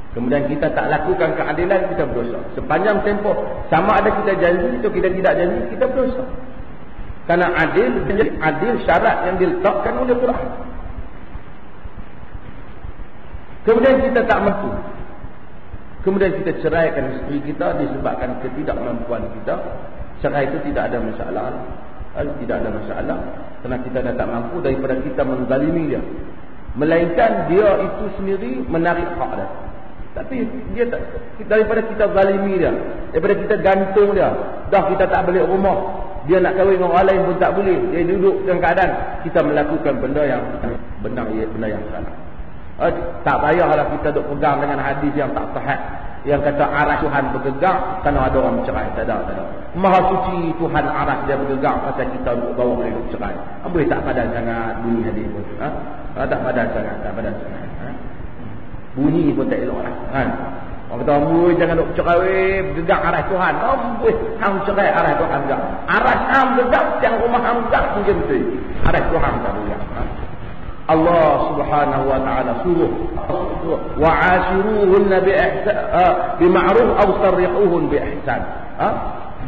Kemudian kita tak lakukan keadilan, kita berdosa. Sepanjang tempoh, sama ada kita janji atau kita tidak janji, kita berdosa. Karena adil syarat yang diletakkan oleh Quran. Kemudian kita tak mampu. Kemudian kita ceraikan isteri kita disebabkan ketidakmampuan kita. Cerai itu tidak ada masalah. Tidak ada masalah. Kerana kita dah tak mampu daripada kita menzalimi dia. Melainkan dia itu sendiri menarik hak dia. Tapi dia tak, daripada kita zalimi dia, daripada kita gantung dia, dah kita tak balik rumah, dia nak kahwin dengan orang lain pun tak boleh, dia duduk dalam keadaan kita melakukan benda yang benar, benda yang salah. Tak payahlah kita duk pegang dengan hadis yang tak sahih yang kata aras Tuhan bergerak kerana ada orang bercerai. Tak ada. Maha suci Tuhan aras dia bergerak pasal kita duk bawa dia duk cerai. Boleh tak padan sangat bunyi hadis pun. Tak padan sangat. Bunyi pun tak elok lah. Orang kata, amboi jangan duk cerai gegak arah Tuhan. Amboi, hang cerai arah Tuhan gak. Arah hang gegak, yang rumah hang gegak mungkin tu. Arah Tuhan tak boleh. Allah Subhanahu wa taala suruh wa'ashiruhunna bima'ruf aw sarrihuhun bi ihsan.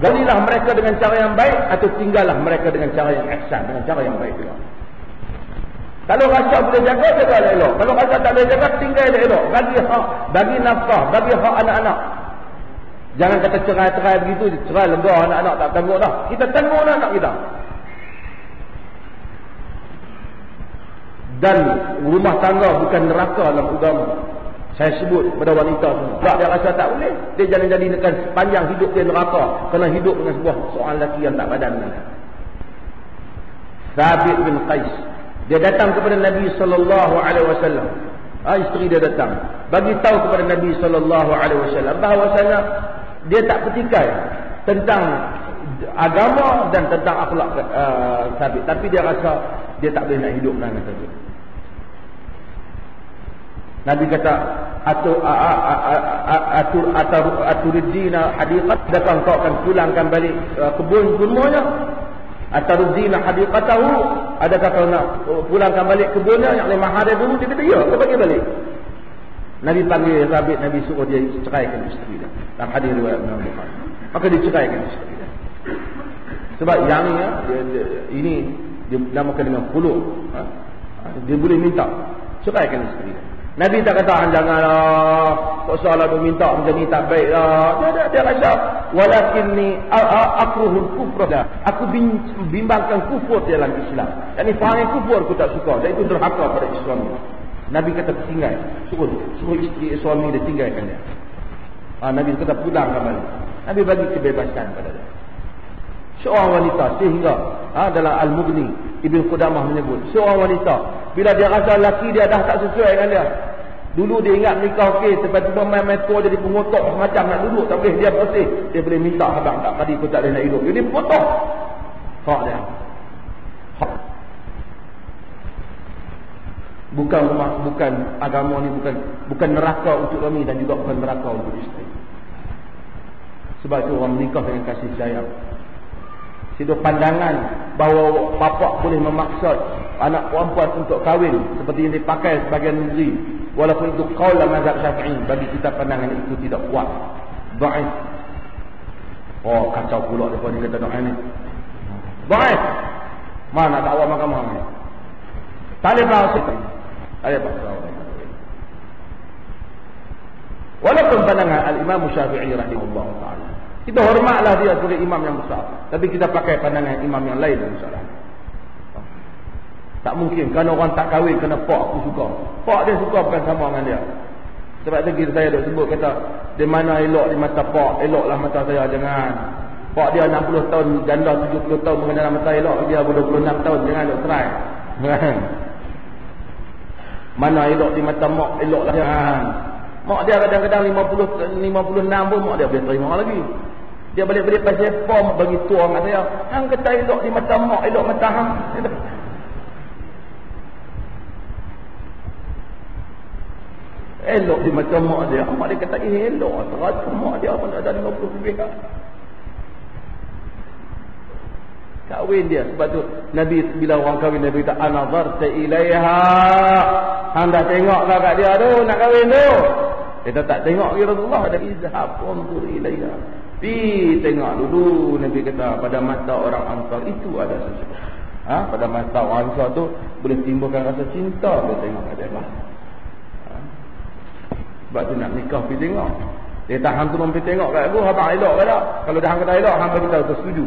Galilah mereka dengan cara yang baik atau tinggallah mereka dengan cara yang ihsan, dengan cara yang baik juga. Kalau rasa boleh jaga, jaga elok. Kalau rasa tak boleh jaga, tinggal elok. Bagi nafkah, bagi hak anak-anak. Jangan kata cerai-cerai begitu, cerai lega anak-anak tak tanggung dah. Kita tanggung anak kita. Dan rumah tangga bukan neraka dalam agama. Saya sebut pada wanita semua. Sebab dia rasa tak boleh, dia jangan jadikan sepanjang hidup dia neraka kerana hidup dengan sebuah seorang lelaki yang tak padan. Thabit bin Qais, dia datang kepada Nabi sallallahu alaihi wasallam. Isteri dia datang, bagi tahu kepada Nabi sallallahu alaihi wasallam bahawasanya dia tak petikai tentang agama dan tentang akhlak Thabit, tapi dia rasa dia tak boleh nak hidup dengan kata dia. Nabi kata, aturidina hadiqat, adakah kau akan pulangkan balik kebun kurmanya? Ataruddina hadiqatahu, adakah kau nak pulangkan balik kebunnya yang mahar dia dulu? Dia kata ya, kau bagi balik. Nabi panggil Thabit, Nabi suruh dia ceraikan isteri dia. Dalam hadis riwayat Imam Bukhari, maka dia ceraikan isteri dia. Sebab yang ni ini dia namakan dengan khulu'. Dia boleh minta ceraikan isteri dia. Nabi tak kata janganlah, kok salah dia minta macam ni tak baiklah. Dia rasa walakinni akruhul kufra. Aku bimbangkan kufur dalam Islam. Yani faham kufur aku tak suka. Dan itu derhaka pada Islam. Nabi kata tinggal, suruh isteri suami dia tinggalkan dia. Nabi kata pulang kembali. Nabi bagi kebebasan pada dia. Seorang wanita sehingga dalam Al-Mughni Ibn Qudamah menyebut, seorang wanita bila dia rasa laki dia dah tak sesuai dengan dia, dulu dia ingat nikah okey, tiba-tiba main tua jadi pengotok macam nak duduk tak boleh, dia bersih, dia boleh minta abang tak tadi aku tak boleh nak hidup, jadi potong hak dia. Bukan agama ni bukan neraka untuk kami dan juga bukan neraka untuk isteri. Sebab itu orang menikah dengan kasih sayang. Itu pandangan bahawa bapa boleh memaksa anak perempuan untuk kahwin seperti yang dipakai sebagian negeri, walaupun itu qaul mazhab Syafi'i, bagi kita pandangan itu tidak kuat, dhaif. Kacau pula depa ni kata doa ni dhaif. Mana dakwah mahkamah ni tak boleh bahas. Walaupun pandangan Al-Imam Syafi'i rahimahullah ta'ala, kita hormatlah dia sebagai imam yang besar, tapi kita pakai pandangan imam yang lain dalam masalah. Tak mungkin kerana orang tak kahwin kena pak aku suka. Pak dia suka bukan sama dengan dia. Sebab tu saya dah sebut kata, di mana elok di mata pak, eloklah mata saya. Jangan. Pak dia 60 tahun janda 70 tahun mengenal mata elok, dia 26 tahun, jangan duk try. Mana elok di mata mak, eloklah jangan. Mak dia kadang-kadang 56 pun mak dia boleh terima lagi. Dia balik-balik pasal form bagi tua kat saya. Hang kata elok di mata mak, elok mata hang. Elok di mata mak dia. Mak dia kata elok. Terasa mak dia pun ada 50 lebih kan. Kahwin dia. Sebab tu Nabi bila orang kahwin, Nabi kata anazarta ilaiha. Hang dah tengok lah kat dia tu nak kahwin tu. Kita tak tengok lagi Rasulullah ada izhab unzur ilaiha. Tengok dulu. Nabi kata pada mata orang Ansar itu ada sesuatu. Pada mata orang Ansar tu boleh timbulkan rasa cinta dia tengok kat dia lah. Sebab tu nak nikah pergi tengok. Dia tak hang tu pergi tengok kat aku, abang elok ke tak? Kalau dah hang kata elok, hang bagi tahu tu setuju.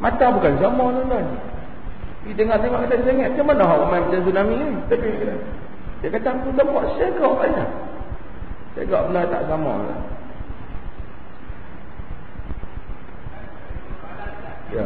Mata bukan sama tuan-tuan. Pergi tengok-tengok kata sengit. Macam mana hang main macam tsunami ni? Tapi dia kata aku dah buat segak aja. Segak benar tak sama lah. Ya.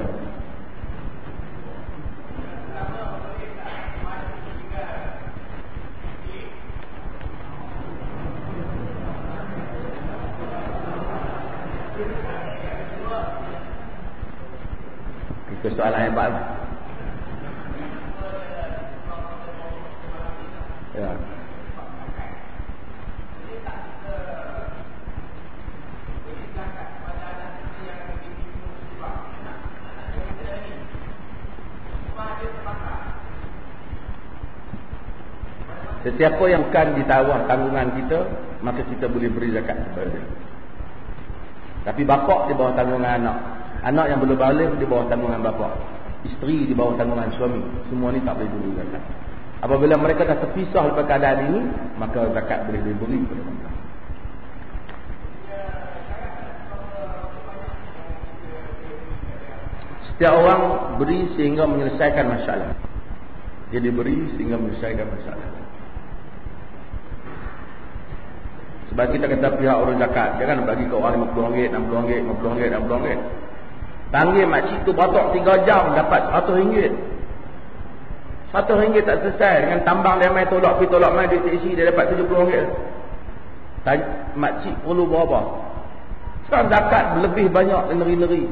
Itu soalan yang hebat. Ya. Sesiapa yang bukan di bawah tanggungan kita, maka kita boleh beri zakat kepada dia. Tapi bapak di bawah tanggungan anak. Anak yang belum balik di bawah tanggungan bapak. Isteri di bawah tanggungan suami. Semua ni tak boleh beri zakat. Apabila mereka dah terpisah lepas keadaan ini, maka zakat boleh diberi kepada mereka. Setiap orang beri sehingga menyelesaikan masalah. Dia diberi sehingga menyelesaikan masalah. Sebab kita kata pihak urus zakat, dia kan bagi ke orang RM50, RM60, RM50, RM60. Panggil makcik tu batok 3 jam dapat RM100. RM100 tak selesai. Dengan tambang dia main tolak pergi tolak main duit taksi, dia dapat RM70. Makcik perlu berapa? Sekarang zakat lebih banyak negeri-negeri.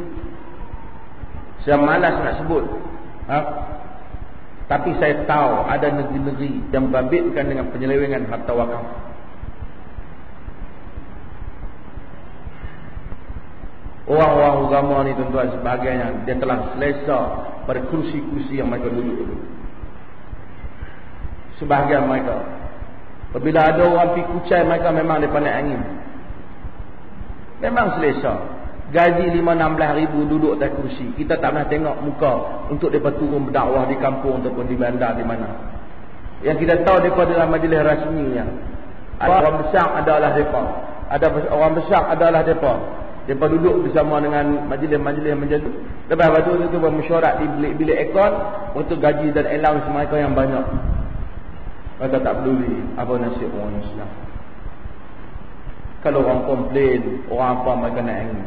Saya malas nak sebut. Tapi saya tahu ada negeri-negeri yang membabitkan dengan penyelewengan harta wakaf. Orang-orang agama ni tuan-tuan sebagainya, dia telah selesa pada kursi-kursi yang mereka duduk dulu. Sebahagian mereka, apabila ada orang pergi kucai, mereka memang dia pandai angin. Memang selesa. Gaji 5-16 ribu duduk atas kursi. Kita tak pernah tengok muka untuk mereka turun berdakwah di kampung ataupun di bandar di mana. Yang kita tahu mereka dalam majlis rasminya. Ada orang besar adalah mereka. Ada orang besar adalah mereka. Mereka duduk bersama dengan majlis-majlis yang menjadi. Lepas itu bermesyuarat di bilik-bilik ekon untuk gaji dan allowance mereka yang banyak. Mereka tak peduli apa nasib orang Islam. Kalau orang komplain, orang apa mereka nak angin.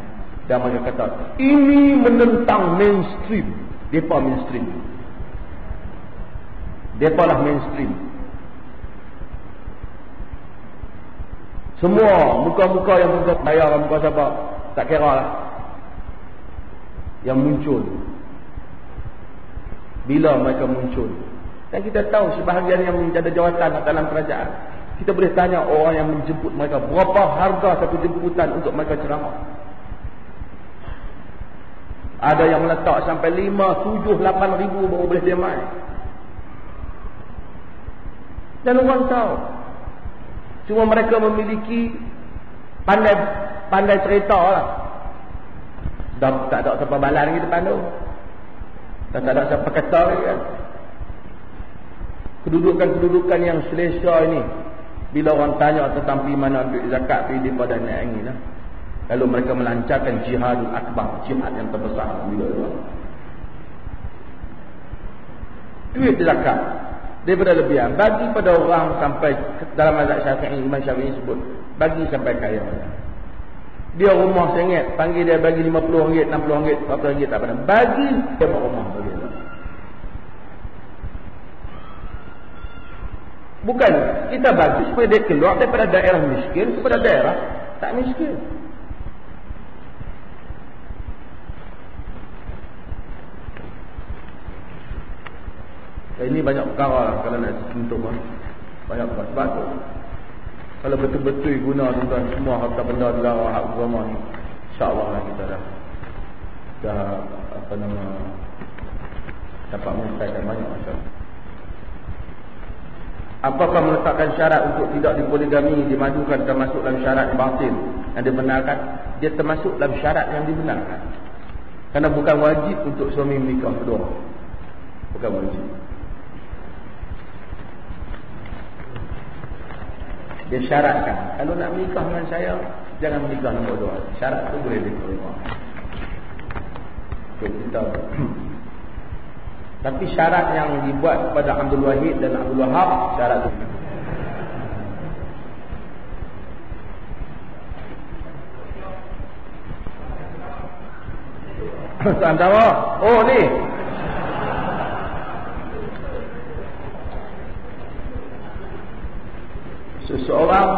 Dan mereka kata, ini menentang mainstream. Mereka mainstream. Mereka lah mainstream. Semua muka-muka yang bayar muka siapa, tak kira lah. Yang muncul. Bila mereka muncul. Dan kita tahu sebahagian yang menjadi jawatan dalam kerajaan. Kita boleh tanya orang yang menjemput mereka, berapa harga satu jemputan untuk mereka ceramah. Ada yang meletak sampai 5, 7, 8 ribu baru boleh dia main. Dan orang tahu. Cuma mereka memiliki pandai cerita lah. Dah tak ada siapa balas lagi depan tu. Dah tak ada siapa kata lagi kan. Kedudukan-kedudukan yang selesa ini, bila orang tanya tentang pergi mana ambil zakat, pergi daripada naik angin lah. Lalu mereka melancarkan jihadul akbar, jihad yang terbesar bila itu. Duit zakat daripada lebihan bagi pada orang sampai dalam mazhab Syafi'i, Imam Syafi'i sebut bagi sampai kaya. Dia rumah sengit, panggil dia bagi RM50, RM60, RM100 tak apa. Bagi dia rumah bagi. Bukan kita bagi supaya dia keluar daripada daerah miskin kepada daerah tak miskin. Ini banyak perkara lah kalau nak sentuh banyak perkara. Sebab tu kalau betul-betul guna tuan-tuan semua harta benda negara hak agama ni, insya-Allah lah kita dah dapat menyelesaikan banyak masalah. Apakah meletakkan syarat untuk tidak dipoligami dimajukan termasuk dalam syarat batil yang dibenarkan? Dia termasuk dalam syarat yang dibenarkan. Kerana bukan wajib untuk suami menikah kedua. Bukan wajib. Dia syaratkan, kalau nak menikah dengan saya, jangan menikah nombor 2. Syarat tu boleh diterima. Kita. Tapi syarat yang dibuat kepada Abdul Wahid dan Abdul Wahab, syarat itu. Antara, oh ni. Seseorang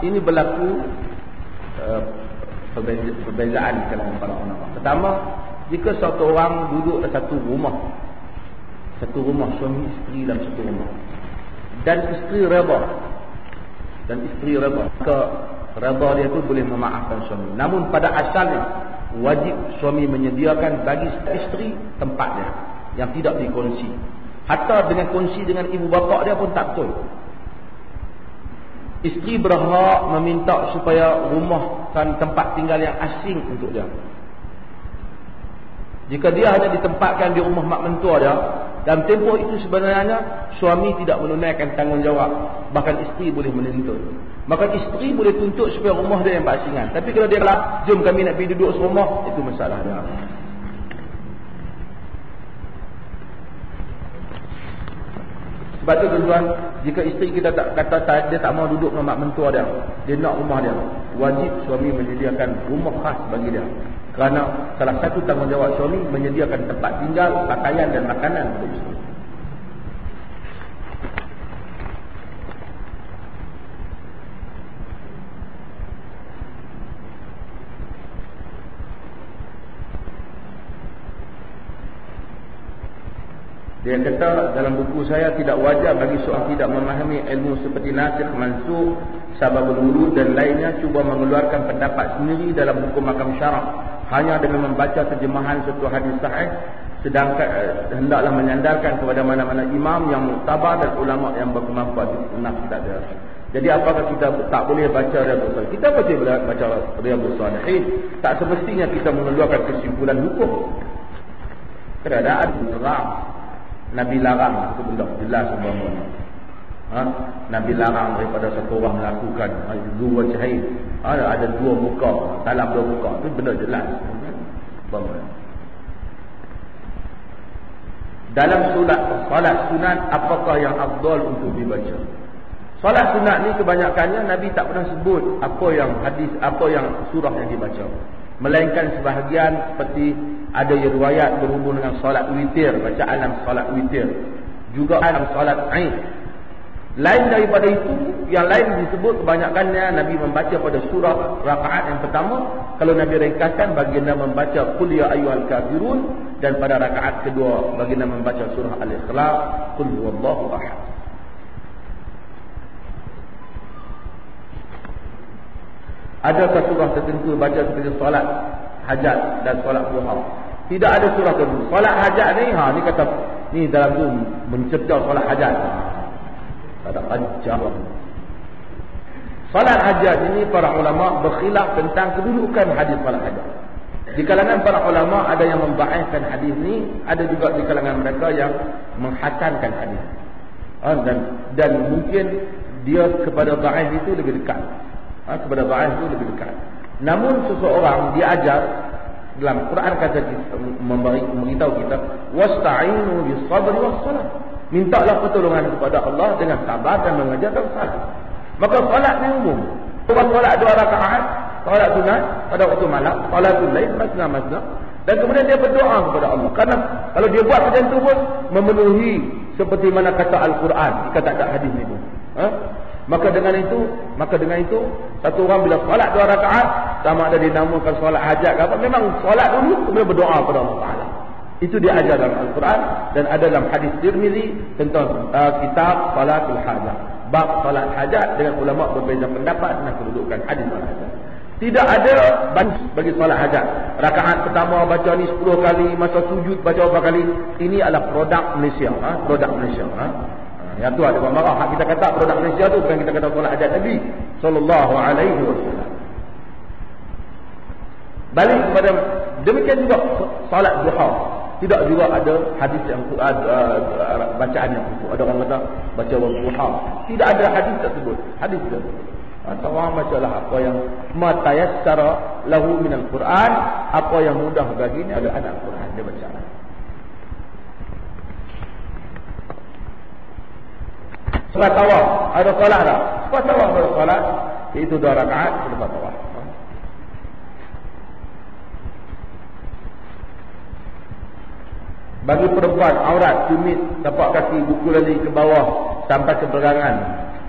ini berlaku perbezaan dalam para ulama. Pertama, jika satu orang duduk dalam satu rumah suami isteri dalam satu rumah, dan isteri reda, maka reda dia tu boleh memaafkan suami. Namun pada asalnya wajib suami menyediakan bagi isteri tempat dia yang tidak dikongsi. Hatta dengan kongsi dengan ibu bapa dia pun tak betul. Isteri berhak meminta supaya rumah dan tempat tinggal yang asing untuk dia. Jika dia hanya ditempatkan di rumah mak mentua dia, dalam tempoh itu sebenarnya suami tidak menunaikan tanggungjawab, bahkan isteri boleh menuntut. Maka isteri boleh tuntut supaya rumah dia yang berasingan. Tapi kalau dia kata, jom kami nak pergi duduk serumah, itu masalah dia. Sebab tu tuan-tuan, jika isteri kita tak kata dia tak mau duduk dengan mak mentua dia nak rumah dia, wajib suami menyediakan rumah khas bagi dia. Kerana salah satu tanggungjawab suami menyediakan tempat tinggal, pakaian dan makanan untuk isteri. Dia kata dalam buku saya, tidak wajar bagi seorang tidak memahami ilmu seperti nasikh, mansukh, sababul wurud dan lainnya cuba mengeluarkan pendapat sendiri dalam hukum mahkam syarak hanya dengan membaca terjemahan satu hadis sahih, sedangkan hendaklah menyandarkan kepada mana-mana imam yang muktabar dan ulama yang berkemampuan. Benar tidak ada. Jadi apakah kita tak boleh baca Riyadhus Shalihin? Kita boleh baca Riyadhus Shalihin, tak semestinya kita mengeluarkan kesimpulan hukum. Keadaan terang. Nabi larang itu benda jelas umpamanya. Nabi larang daripada satu orang melakukan dua wajhain. Ada dua muka, salam dua muka. Itu benda jelas. Umpamanya. Dalam solat sunat, apakah yang afdal untuk dibaca? Solat sunat ni kebanyakannya Nabi tak pernah sebut apa yang hadis, apa yang surah yang dibaca. Melainkan sebahagian seperti ada riwayat berhubung dengan solat witir, bacaan dalam solat witir, juga dalam solat Aid. Lain daripada itu, yang lain disebut kebanyakannya Nabi membaca pada surah rakaat yang pertama. Kalau Nabi ringkaskan, baginda membaca Qul ya ayyuhal kafirun, dan pada rakaat kedua baginda membaca surah Al-Ikhlas, Qul huwallahu ahad. Adakah surah tertentu baca seperti solat hajat dan solat duha? Tidak ada surah tertentu. Solat hajat ni, ni kata ni dalam tu mencegah solat hajat. Tak ada ajar. Solat hajat ini para ulama berkhilaf tentang kedudukan hadis solat hajat. Di kalangan para ulama ada yang membaikkan hadis ni, ada juga di kalangan mereka yang menghasankan hadis. Dan mungkin dia kepada dhaif itu lebih dekat. Kepada dhaif itu lebih dekat. Namun seseorang diajar dalam Quran kata memberitahu kita wasta'inu bis-sabri was-salat. Mintalah pertolongan kepada Allah dengan sabar dan mengerjakan salat. Maka solat ni umum. Orang solat 2 rakaat, solat sunat pada waktu malam, salatul lail masna-masna, dan kemudian dia berdoa kepada Allah. Karena kalau dia buat macam tu pun memenuhi seperti mana kata Al-Quran, jika tak ada hadis ni pun. Maka dengan itu satu orang bila solat 2 rakaat, sama ada dinamakan solat hajat ke apa, memang solat dulu kemudian berdoa kepada Allah Taala. Itu diajar dalam Al-Quran dan ada dalam hadis Tirmizi tentang kitab salatul hajat. Bab salat hajat, dengan ulama berbeza pendapat tentang kedudukan hadis salat hajat. Tidak ada bagi solat hajat. Rakaat pertama baca ni 10 kali, masa sujud baca berapa kali. Ini adalah produk Malaysia, produk Malaysia. Yang tu ada orang marah. Kita kata produk Malaysia tu bukan kita kata solat hajat Nabi sallallahu alaihi wasallam. Balik kepada demikian juga solat duha. Tidak juga ada hadis yang bacaan yang itu. Ada orang kata baca duha. Tidak ada hadis tersebut. Hadis tersebut. Orang bacalah apa yang matayassara lahu minal Quran, apa yang mudah baginya ada Al-Quran dia baca. Solat tawaf, ada solat tak? Solat tawaf ada solat, iaitu 2 rakaat selepas tawaf. Bagi perempuan aurat tumit tapak kaki buku lali ke bawah sampai ke pergelangan,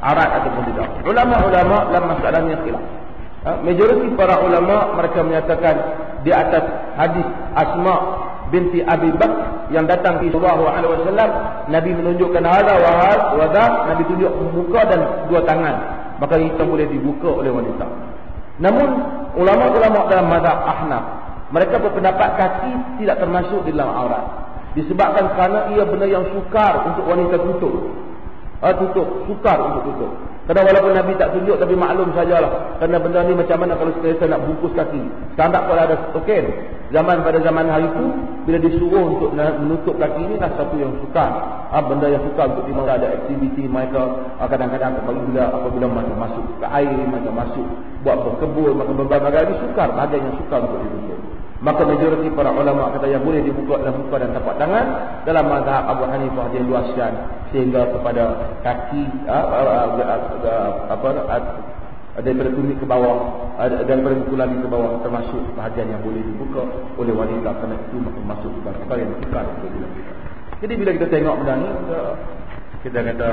aurat ataupun tidak. Ulama-ulama dalam masalah ni khilaf. Majoriti para ulama mereka menyatakan di atas hadis Asma binti Abi Bakr yang datang di sallallahu alaihi wasallam, Nabi menunjukkan hadza wa hadza, Nabi tunjuk muka dan 2 tangan, maka itu boleh dibuka oleh wanita. Namun ulama-ulama dalam mazhab Ahnaf mereka berpendapat kaki tidak termasuk di dalam aurat. Disebabkan kerana ia benda yang sukar untuk wanita tutup. Sukar untuk tutup. Kerana walaupun Nabi tak tunjuk, tapi maklum sajalah. Kerana benda ni macam mana kalau kita nak bungkus kaki. Sekarang tak pula ada token. Pada zaman hari itu, bila disuruh untuk menutup kaki ni dah satu yang sukar. Benda yang sukar untuk dimana ada aktiviti mereka. Kadang-kadang apabila masuk ke air, mereka masuk buat berkebun, maka berbagai-bagai ini sukar. Bahagian yang sukar untuk ditutup. Maka majoriti para ulama kata yang boleh dibuka dalam muka dan tapak tangan. Dalam mazhab Abu Hanifah dia luaskan sehingga kepada kaki daripada tumit ke bawah, daripada buku lagi ke bawah, termasuk bahagian yang boleh dibuka oleh wanita, kerana itu masuk perkara yang sukar untuk dilakukan. Jadi bila kita tengok benda ni, kita kata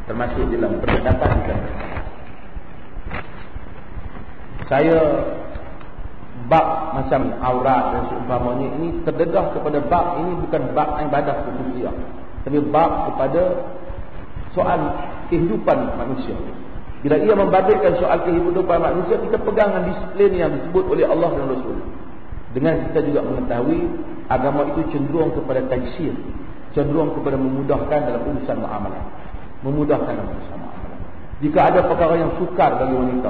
termasuk dalam pendapat kita. Saya bab macam aurat dan seumpamanya ini terdedah kepada bab ini bukan bab ibadah khususiyah, tapi bab kepada soal kehidupan manusia. Bila ia membabitkan soal kehidupan manusia, kita pegang dengan disiplin yang disebut oleh Allah dan Rasul. Dengan kita juga mengetahui agama itu cenderung kepada taysir, cenderung kepada memudahkan dalam urusan muamalah, memudahkan dalam urusan muamalah. Jika ada perkara yang sukar bagi wanita,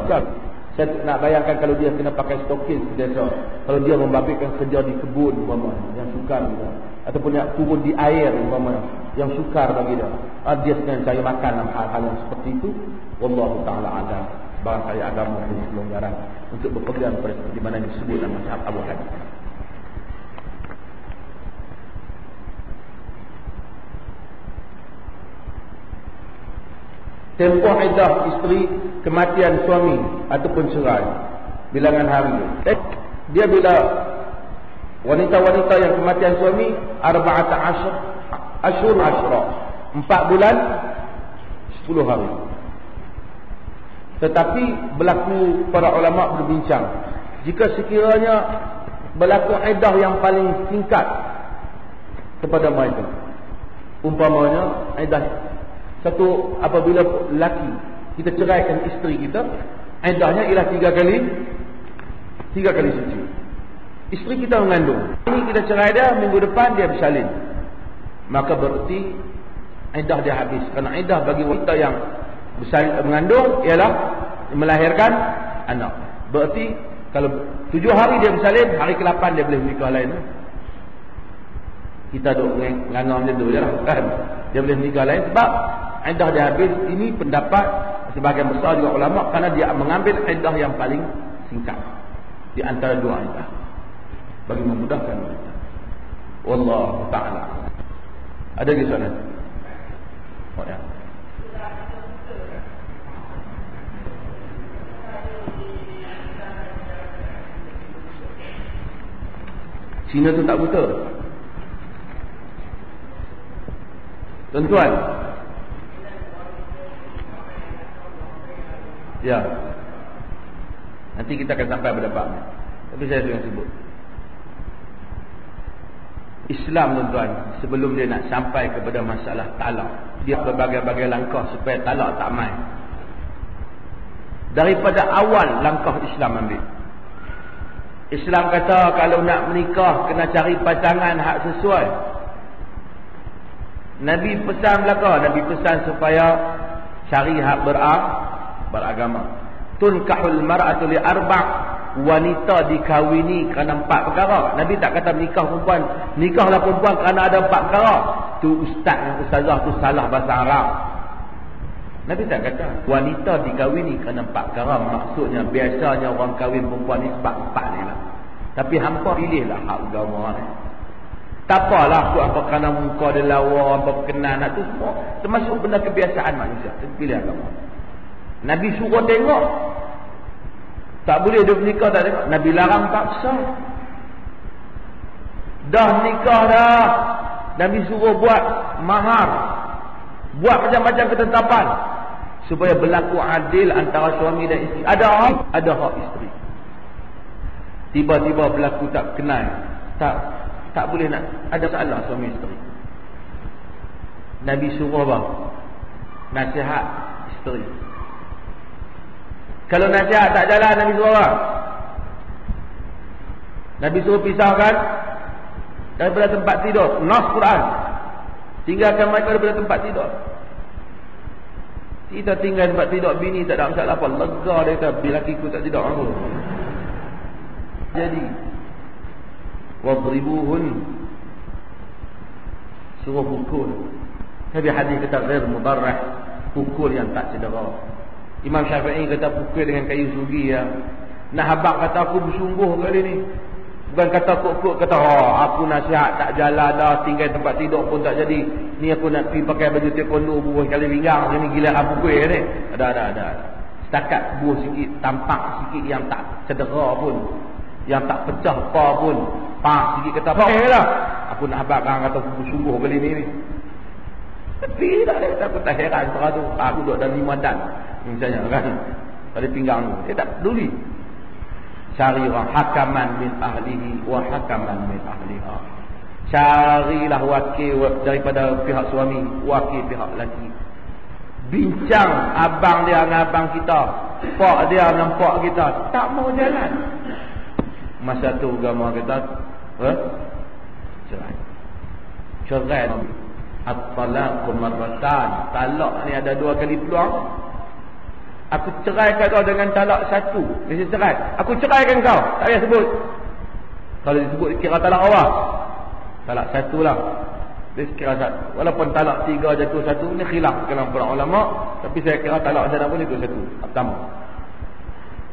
saya nak bayangkan kalau dia kena pakai stokis biasa, kalau dia membabitkan kerja di kebun umpamanya, yang sukar juga, ataupun yang turun di air umpamanya, yang sukar bagi dia, dia sedang cari makan dalam hal-hal yang seperti itu. Wallahu ta'ala alam. Barangkali agama ini kelonggaran untuk berpegang pada seperti mana disebut dalam mazhab Abu Hanifah. Tempoh iddah isteri kematian suami ataupun cerai, bilangan hari dia bila wanita-wanita yang kematian suami 14 ashur 4 bulan 10 hari. Tetapi berlaku para ulama berbincang, jika sekiranya berlaku iddah yang paling singkat kepada mereka, umpamanya iddah satu, apabila lelaki kita ceraikan isteri kita, iddahnya ialah 3 kali suci. Isteri kita mengandung, ini kita cerai dia, minggu depan dia bersalin, maka berarti iddah dia habis. Kerana iddah bagi wanita yang mengandung ialah melahirkan anak. Berarti kalau 7 hari dia bersalin, hari ke-8 dia boleh menikah lain. Kita duk ngangau macam tu je lah kan. Dia boleh menikah lain sebab iddah dia habis. Ini pendapat sebahagian besar juga ulama, kerana dia mengambil iddah yang paling singkat di antara dua iddah bagi memudahkan wanita. Wallahu ta'ala. Ada lagi soalan? Oh ya. Cina tu tak buta, tuan-tuan. Ya, nanti kita akan sampai pada bab ni, tapi saya sudah sebut Islam, tuan-tuan, sebelum dia nak sampai kepada masalah talak, dia berbagai-bagai langkah supaya talak tak main. Daripada awal langkah Islam ambil. Islam kata kalau nak menikah kena cari pasangan hak sesuai. Nabi pesan belaka, Nabi pesan supaya cari hak beragama. Tunkahul mar'atu li arba', wanita dikahwini kerana 4 perkara. Nabi tak kata nikahlah perempuan kerana ada 4 perkara. Tu ustaz dan ustazah tu salah bahasa Arab. Nabi tak kata wanita dikahwini kerana 4 perkara. Maksudnya biasanya orang kahwin perempuan ni sebab 4 ni lah. Tapi hampa pilihlah hak agama ni. Tak apalah aku apa kerana muka dia lawa, apa berkenan, tu semua termasuk benda kebiasaan manusia. Pilih agama. Nabi suruh tengok, tak boleh dia menikah tak tengok. Nabi larang paksa. Dah nikah dah, Nabi suruh buat mahar, buat macam-macam ketetapan supaya berlaku adil antara suami dan isteri. Ada hak isteri. Tiba-tiba berlaku tak kenal, tak boleh nak ada salah suami isteri. Nabi suruh apa? Nasihat isteri. Kalau nasihat tak jalan, Nabi suruh apa? Nabi suruh pisahkan daripada tempat tidur. Nas Quran, tinggalkan mereka daripada tempat tidur. Kita tinggal tempat tidur bini tak ada masalah apa. Lega dia kata, lelaki ku tak tidur aku. Jadi wadribuhun, suruh pukul. Tapi hadis kata ghair mudarrah, pukul yang tak cedera. Imam Syafi'i kata pukul dengan kayu sugi ya. Nak habaq kata aku bersungguh kali ni. Bukan kata kok kata aku nasihat tak jalan dah, tinggal tempat tidur pun tak jadi. Ni aku nak pergi pakai baju taekwondo buah kali pinggang ni gila apa kuih ni. Ada. Setakat buah sikit, tampak sikit yang tak cedera pun, yang tak pecah apa pun. Pak sikit kata okeylah. Aku nak habaq kata aku bersungguh kali ni. Tapi tak ada, aku tak heran sekarang tu. Aku duduk dalam 5 dan misalnya kan, pada pinggang tu. Dia tak peduli. Cari orang hakaman min ahlihi wa hakaman min ahliha. Carilah wakil daripada pihak suami, wakil pihak lelaki. Bincang abang dia dengan abang kita, pak dia dengan pak kita, tak mau jalan. Masa tu agama kita cerai. At-talaqu marratan. Talak ni ada 2 kali peluang. Aku ceraikan kau dengan talak 1. Dia cerai. Aku ceraikan kau. Tak payah sebut. Kalau disebut kira talak awal. Talak 1 lah. Dia kira 1. Walaupun talak 3 jatuh 1 ni khilaf kalangan para ulama, tapi saya kira talak sana pun itu 1. Pertama.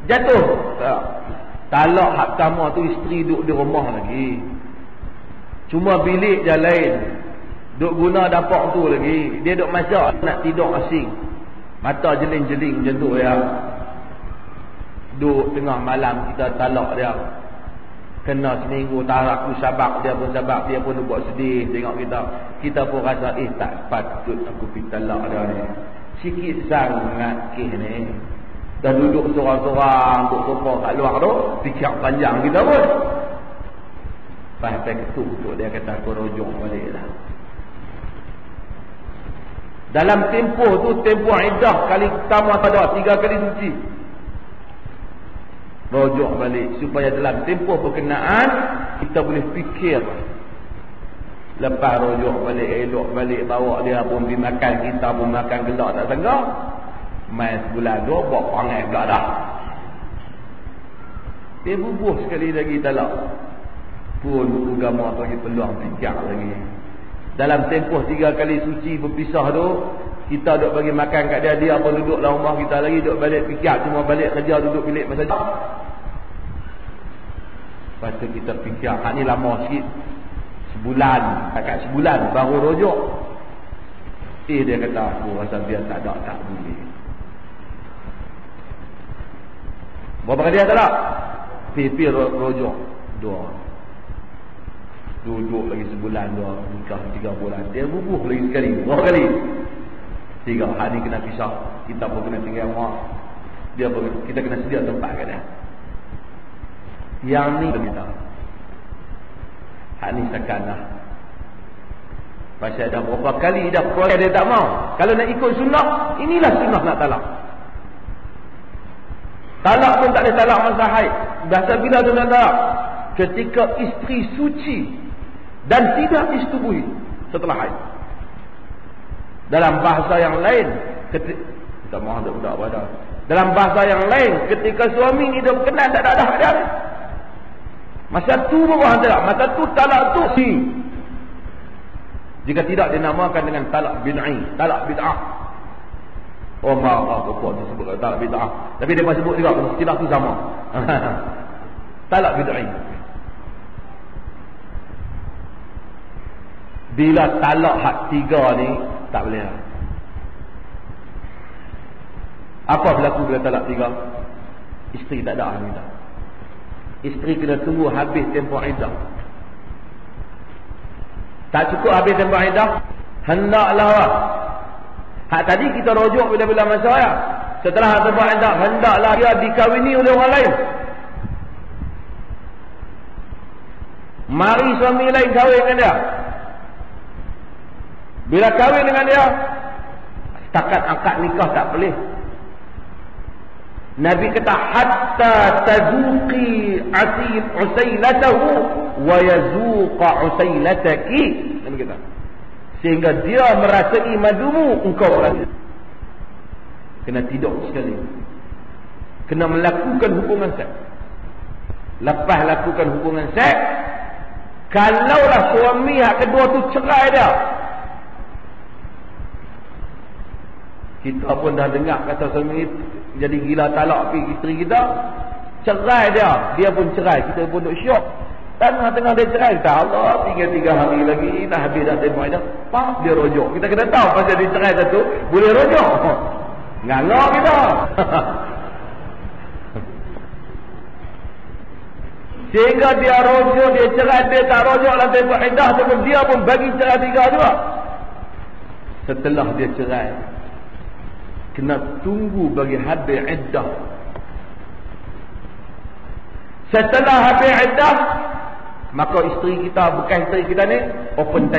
Jatuh. Talak hak pertama tu isteri duduk di rumah lagi. Cuma bilik je lain. Duk guna dapur tu lagi. Dia duk masak nak tidur asing. Mata jeling-jeling macam tu ya. Duk tengah malam kita talak dia. Kena seminggu tarak aku sabak dia pun sabak, dia pun buat sedih tengok kita. Kita pun rasa tak patut aku pergi talak dia ni. Sikit sangat kes ni. Dah duduk seorang-seorang duk sofa kat luar tu, fikir panjang kita pun. Sampai ketuk dia kata aku rujuk balik dah. Dalam tempoh tu, tempoh iddah kali pertama tak ada, 3 kali suci. Rujuk balik supaya dalam tempoh berkenaan kita boleh fikir. Lepas rujuk balik, elok balik, bawa dia pun pergi makan, kita pun makan gelak tak sangka. Main sebulan 2 buat perangai pula dah. Dia bubuh sekali lagi talak. Pun agama bagi peluang fikir lagi. Dalam tempoh 3 kali suci berpisah tu, kita duduk bagi makan kat dia, dia pun duduk dalam rumah kita lagi, duduk balik fikir, cuma balik kerja duduk bilik masa tu. Lepas tu kita fikir, hak ni lama sikit. Sebulan, dekat sebulan baru rujuk. Dia kata aku rasa biar tak ada, tak boleh. Berapa kali dia tak? Pipi rujuk 2. Duduk lagi sebulan 2, nikah 3 bulan. Dia bubuh lagi sekali, 2 kali. 3 hari kena pisah. Kita pun kena tinggal rumah. Dia pun, kita kena sedia tempat kat dia. Yang ni kita. Hak ni sakanah. Pasal dah berapa kali dah proses dia tak mau. Kalau nak ikut sunnah, inilah sunnah nak talak. Talak pun tak boleh talak masa haid. Biasa bila tu nak talak? Ketika isteri suci dan tidak disetubuhi setelah haid. Dalam bahasa yang lain, kita mahu tak budak pada. Dalam bahasa yang lain, ketika suami hidup kenal tak ada dia. Masa tu baru talak. Masa tu talak tu si. Jika tidak dinamakan dengan talak bid'ah, talak bid'ah. Oh maaf apa dia sebut talak bid'ah. Tapi dia masih sebut juga istilah tu sama. Talak bid'ah. Bila talak hak 3 ni tak boleh. Apa berlaku bila talak 3? Isteri tak ada iddah. Isteri kena tunggu habis tempoh iddah. Tak cukup habis tempoh iddah, hendaklah hak tadi kita rujuk bila-bila masa ya. Setelah tempoh iddah, hendaklah dia dikawini oleh orang lain. Mari suami lain kahwin dengan dia. Bila kahwin dengan dia, setakat akad nikah tak boleh. Nabi kata hatta tazuqi usailatahu wa yazuqa usailataki. Nabi kata sehingga dia merasai madumu, engkau merasa. Kena tidur sekali. Kena melakukan hubungan seks. Lepas lakukan hubungan seks, kalaulah suami hak kedua tu cerai dia, kita pun dah dengar kata suami jadi gila talak pergi isteri kita, cerai dia pun cerai, kita pun duk syok. Tengah-tengah dia cerai, kata Allah, tinggal 3 hari lagi dah habis dah tempoh dah. Pak dia rojok. Kita kena tahu pasal dia cerai satu boleh rojok. Ngangak kita. Sehingga dia rojok, dia cerai, dia tak rojok dalam tempoh iddah, tapi dia pun bagi cerai 3 juga. Setelah dia cerai, kena tunggu bagi habis iddah. Setelah habis iddah, maka isteri kita, bukan isteri kita ni, open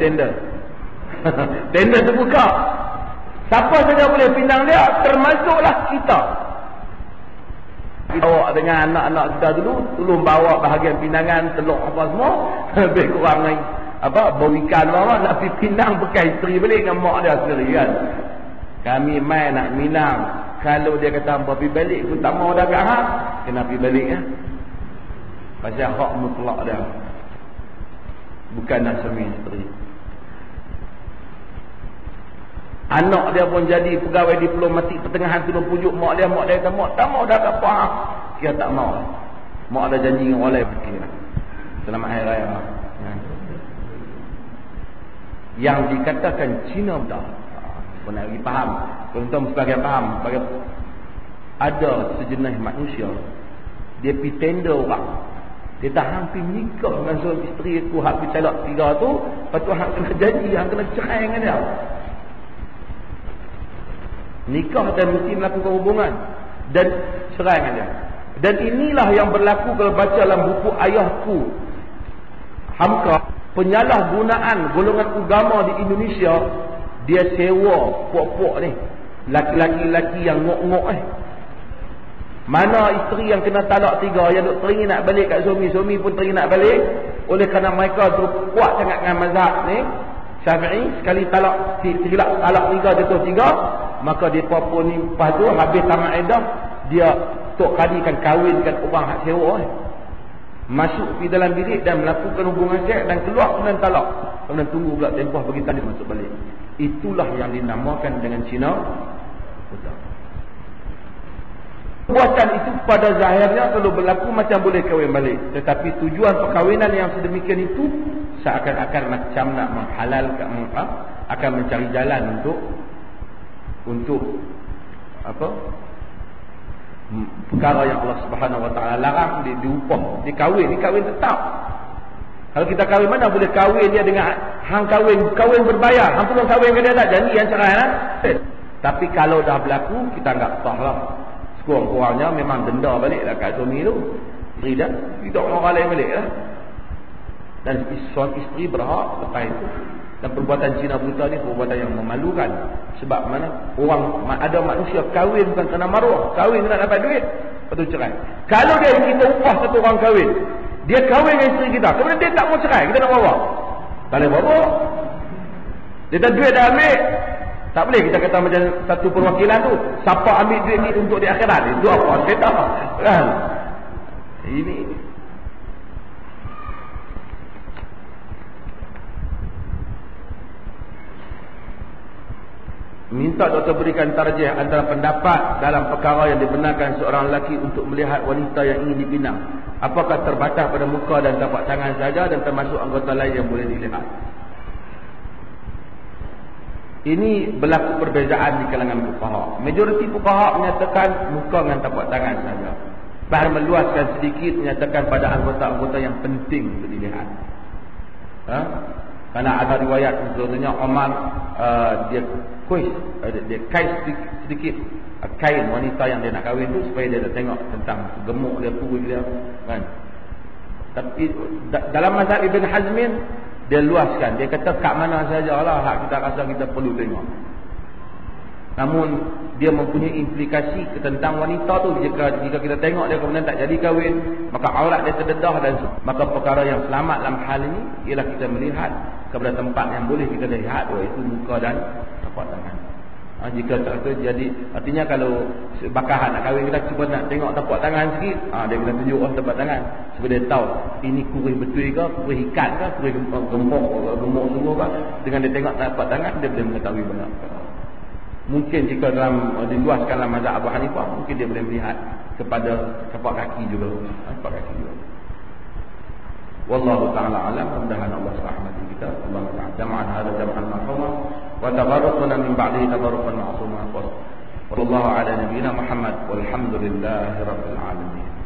tender. Tender terbuka. Siapa saja boleh pinang dia, termasuklah kita. Kita bawa dengan anak-anak kita dulu, tolong bawa bahagian pinangan, telur apa semua, lebih kurang lagi bau ikan bawa, nak pergi pinang bekas isteri balik dengan mak dia sendiri kan. Kami main nak minang, kalau dia kata hampa pergi balik pun tak mau dah kat hak, kena pergi balik ya. Pasal hak mutlak dia, bukan nak suami isteri. Anak dia pun jadi pegawai diplomatik pertengahan, tu pujuk mak dia kata mak tak mau dah kat hak, dia tak mau. Mak dah janji dengan orang lain pergi. Selamat hari raya. Yang dikatakan Cina dah pun nak lagi faham. Tuan-tuan sebagian faham, ada sejenis manusia, dia pergi tender orang. Dia tak hampir nikah dengan suami isteri aku, hak pergi talak 3 tu, lepas tu hak kena janji, hak kena cerai dengan dia. Nikah dan mesti melakukan hubungan dan cerai dengan dia. Dan inilah yang berlaku kalau baca dalam buku Ayahku Hamka, penyalahgunaan golongan agama di Indonesia. Dia sewa puak-puak ni, laki-laki yang ngok-ngok Mana isteri yang kena talak 3, yang duk teringin nak balik kat suami, suami pun teringin nak balik. Oleh kerana mereka tu kuat sangat dengan mazhab ni Syafi'i, sekali talak silap talak 3 jatuh 3, maka depa pun ni lepas tu habis tamat iddah, dia tok kadikan kahwinkan orang hak sewa masuk pergi dalam bilik dan melakukan hubungan seks dan keluar kemudian talak, kemudian tunggu pula tempoh bagi tadi masuk balik. Itulah yang dinamakan dengan Cina buta. Perbuatan itu pada zahirnya kalau berlaku macam boleh kahwin balik, tetapi tujuan perkahwinan yang sedemikian itu seakan-akan macam nak menghalalkan, akan mencari jalan untuk perkara yang Allah Subhanahu Wa Taala larang, diupah, dikahwin tetap. Kalau kita kahwin, mana boleh kahwin dia dengan hang kahwin berbayar, hang perlu kahwin dengan dia tak janji yang cerai lah. Tapi kalau dah berlaku, kita anggap sah lah. Sekurang-kurangnya memang denda balik lah kat suami tu. Isteri dah tidak orang lain balik lah. Dan suami isteri berhak lepas itu. Dan perbuatan Cina buta ni perbuatan yang memalukan. Sebab mana orang, ada manusia kahwin bukan kerana maruah, kahwin nak dapat duit, lepas tu cerai. Kalau dia kita upah satu orang kahwin, dia kahwin dengan isteri kita, kemudian dia tak mau cerai, kita nak bawa, tak boleh bawa. Dia tak duit dah ambil, tak boleh kita kata macam satu perwakilan tu, siapa ambil duit ni untuk di akhirat, itu apa? Kita kan? Ini minta doktor berikan tarjih antara pendapat dalam perkara yang dibenarkan seorang lelaki untuk melihat wanita yang ingin dipinang. Apakah terbatas pada muka dan tapak tangan saja dan termasuk anggota lain yang boleh dilihat? Ini berlaku perbezaan di kalangan fuqaha. Majoriti fuqaha menyatakan muka dengan tapak tangan saja. Bahkan meluaskan sedikit menyatakan pada anggota-anggota yang penting untuk dilihat. Karena ada riwayat contohnya Umar dia kais sedikit kain wanita yang dia nak kahwin tu supaya dia dah tengok tentang gemuk dia, kurus dia kan. Tapi dalam mazhab Ibn Hazmin dia luaskan, dia kata kat mana sajalah hak kita rasa kita perlu tengok. Namun dia mempunyai implikasi tentang wanita tu. Jika kita tengok dia kemudian tak jadi kahwin, maka aurat dia terdedah, dan maka perkara yang selamat dalam hal ini ialah kita melihat kepada tempat yang boleh kita lihat, iaitu muka dan tapak tangan. Jika traktor jadi, artinya kalau bakahan nak kahwin, kita cuba nak tengok tapak tangan sikit, dia kena tunjuk tapak tangan supaya dia tahu ini kurih betul ke, kurih ikat ke, kurih gemuk sungguh ke. Dengan dia tengok tapak tangan, dia boleh mengetahui benar. Mungkin jika diluaskan dalam mazhab Abu Hanifah, mungkin dia boleh melihat kepada tapak kaki juga. Tapak kaki juga. Wallahu ta'ala alam. Mudah-mudahan Allah rahmati kita. Allah ta'ala jama'an hada jama'an marhumah wa tabarrukuna min ba'dihi tabarrukan ma'sumah. Wallahu ala nabiyina Muhammad walhamdulillahi rabbil alamin.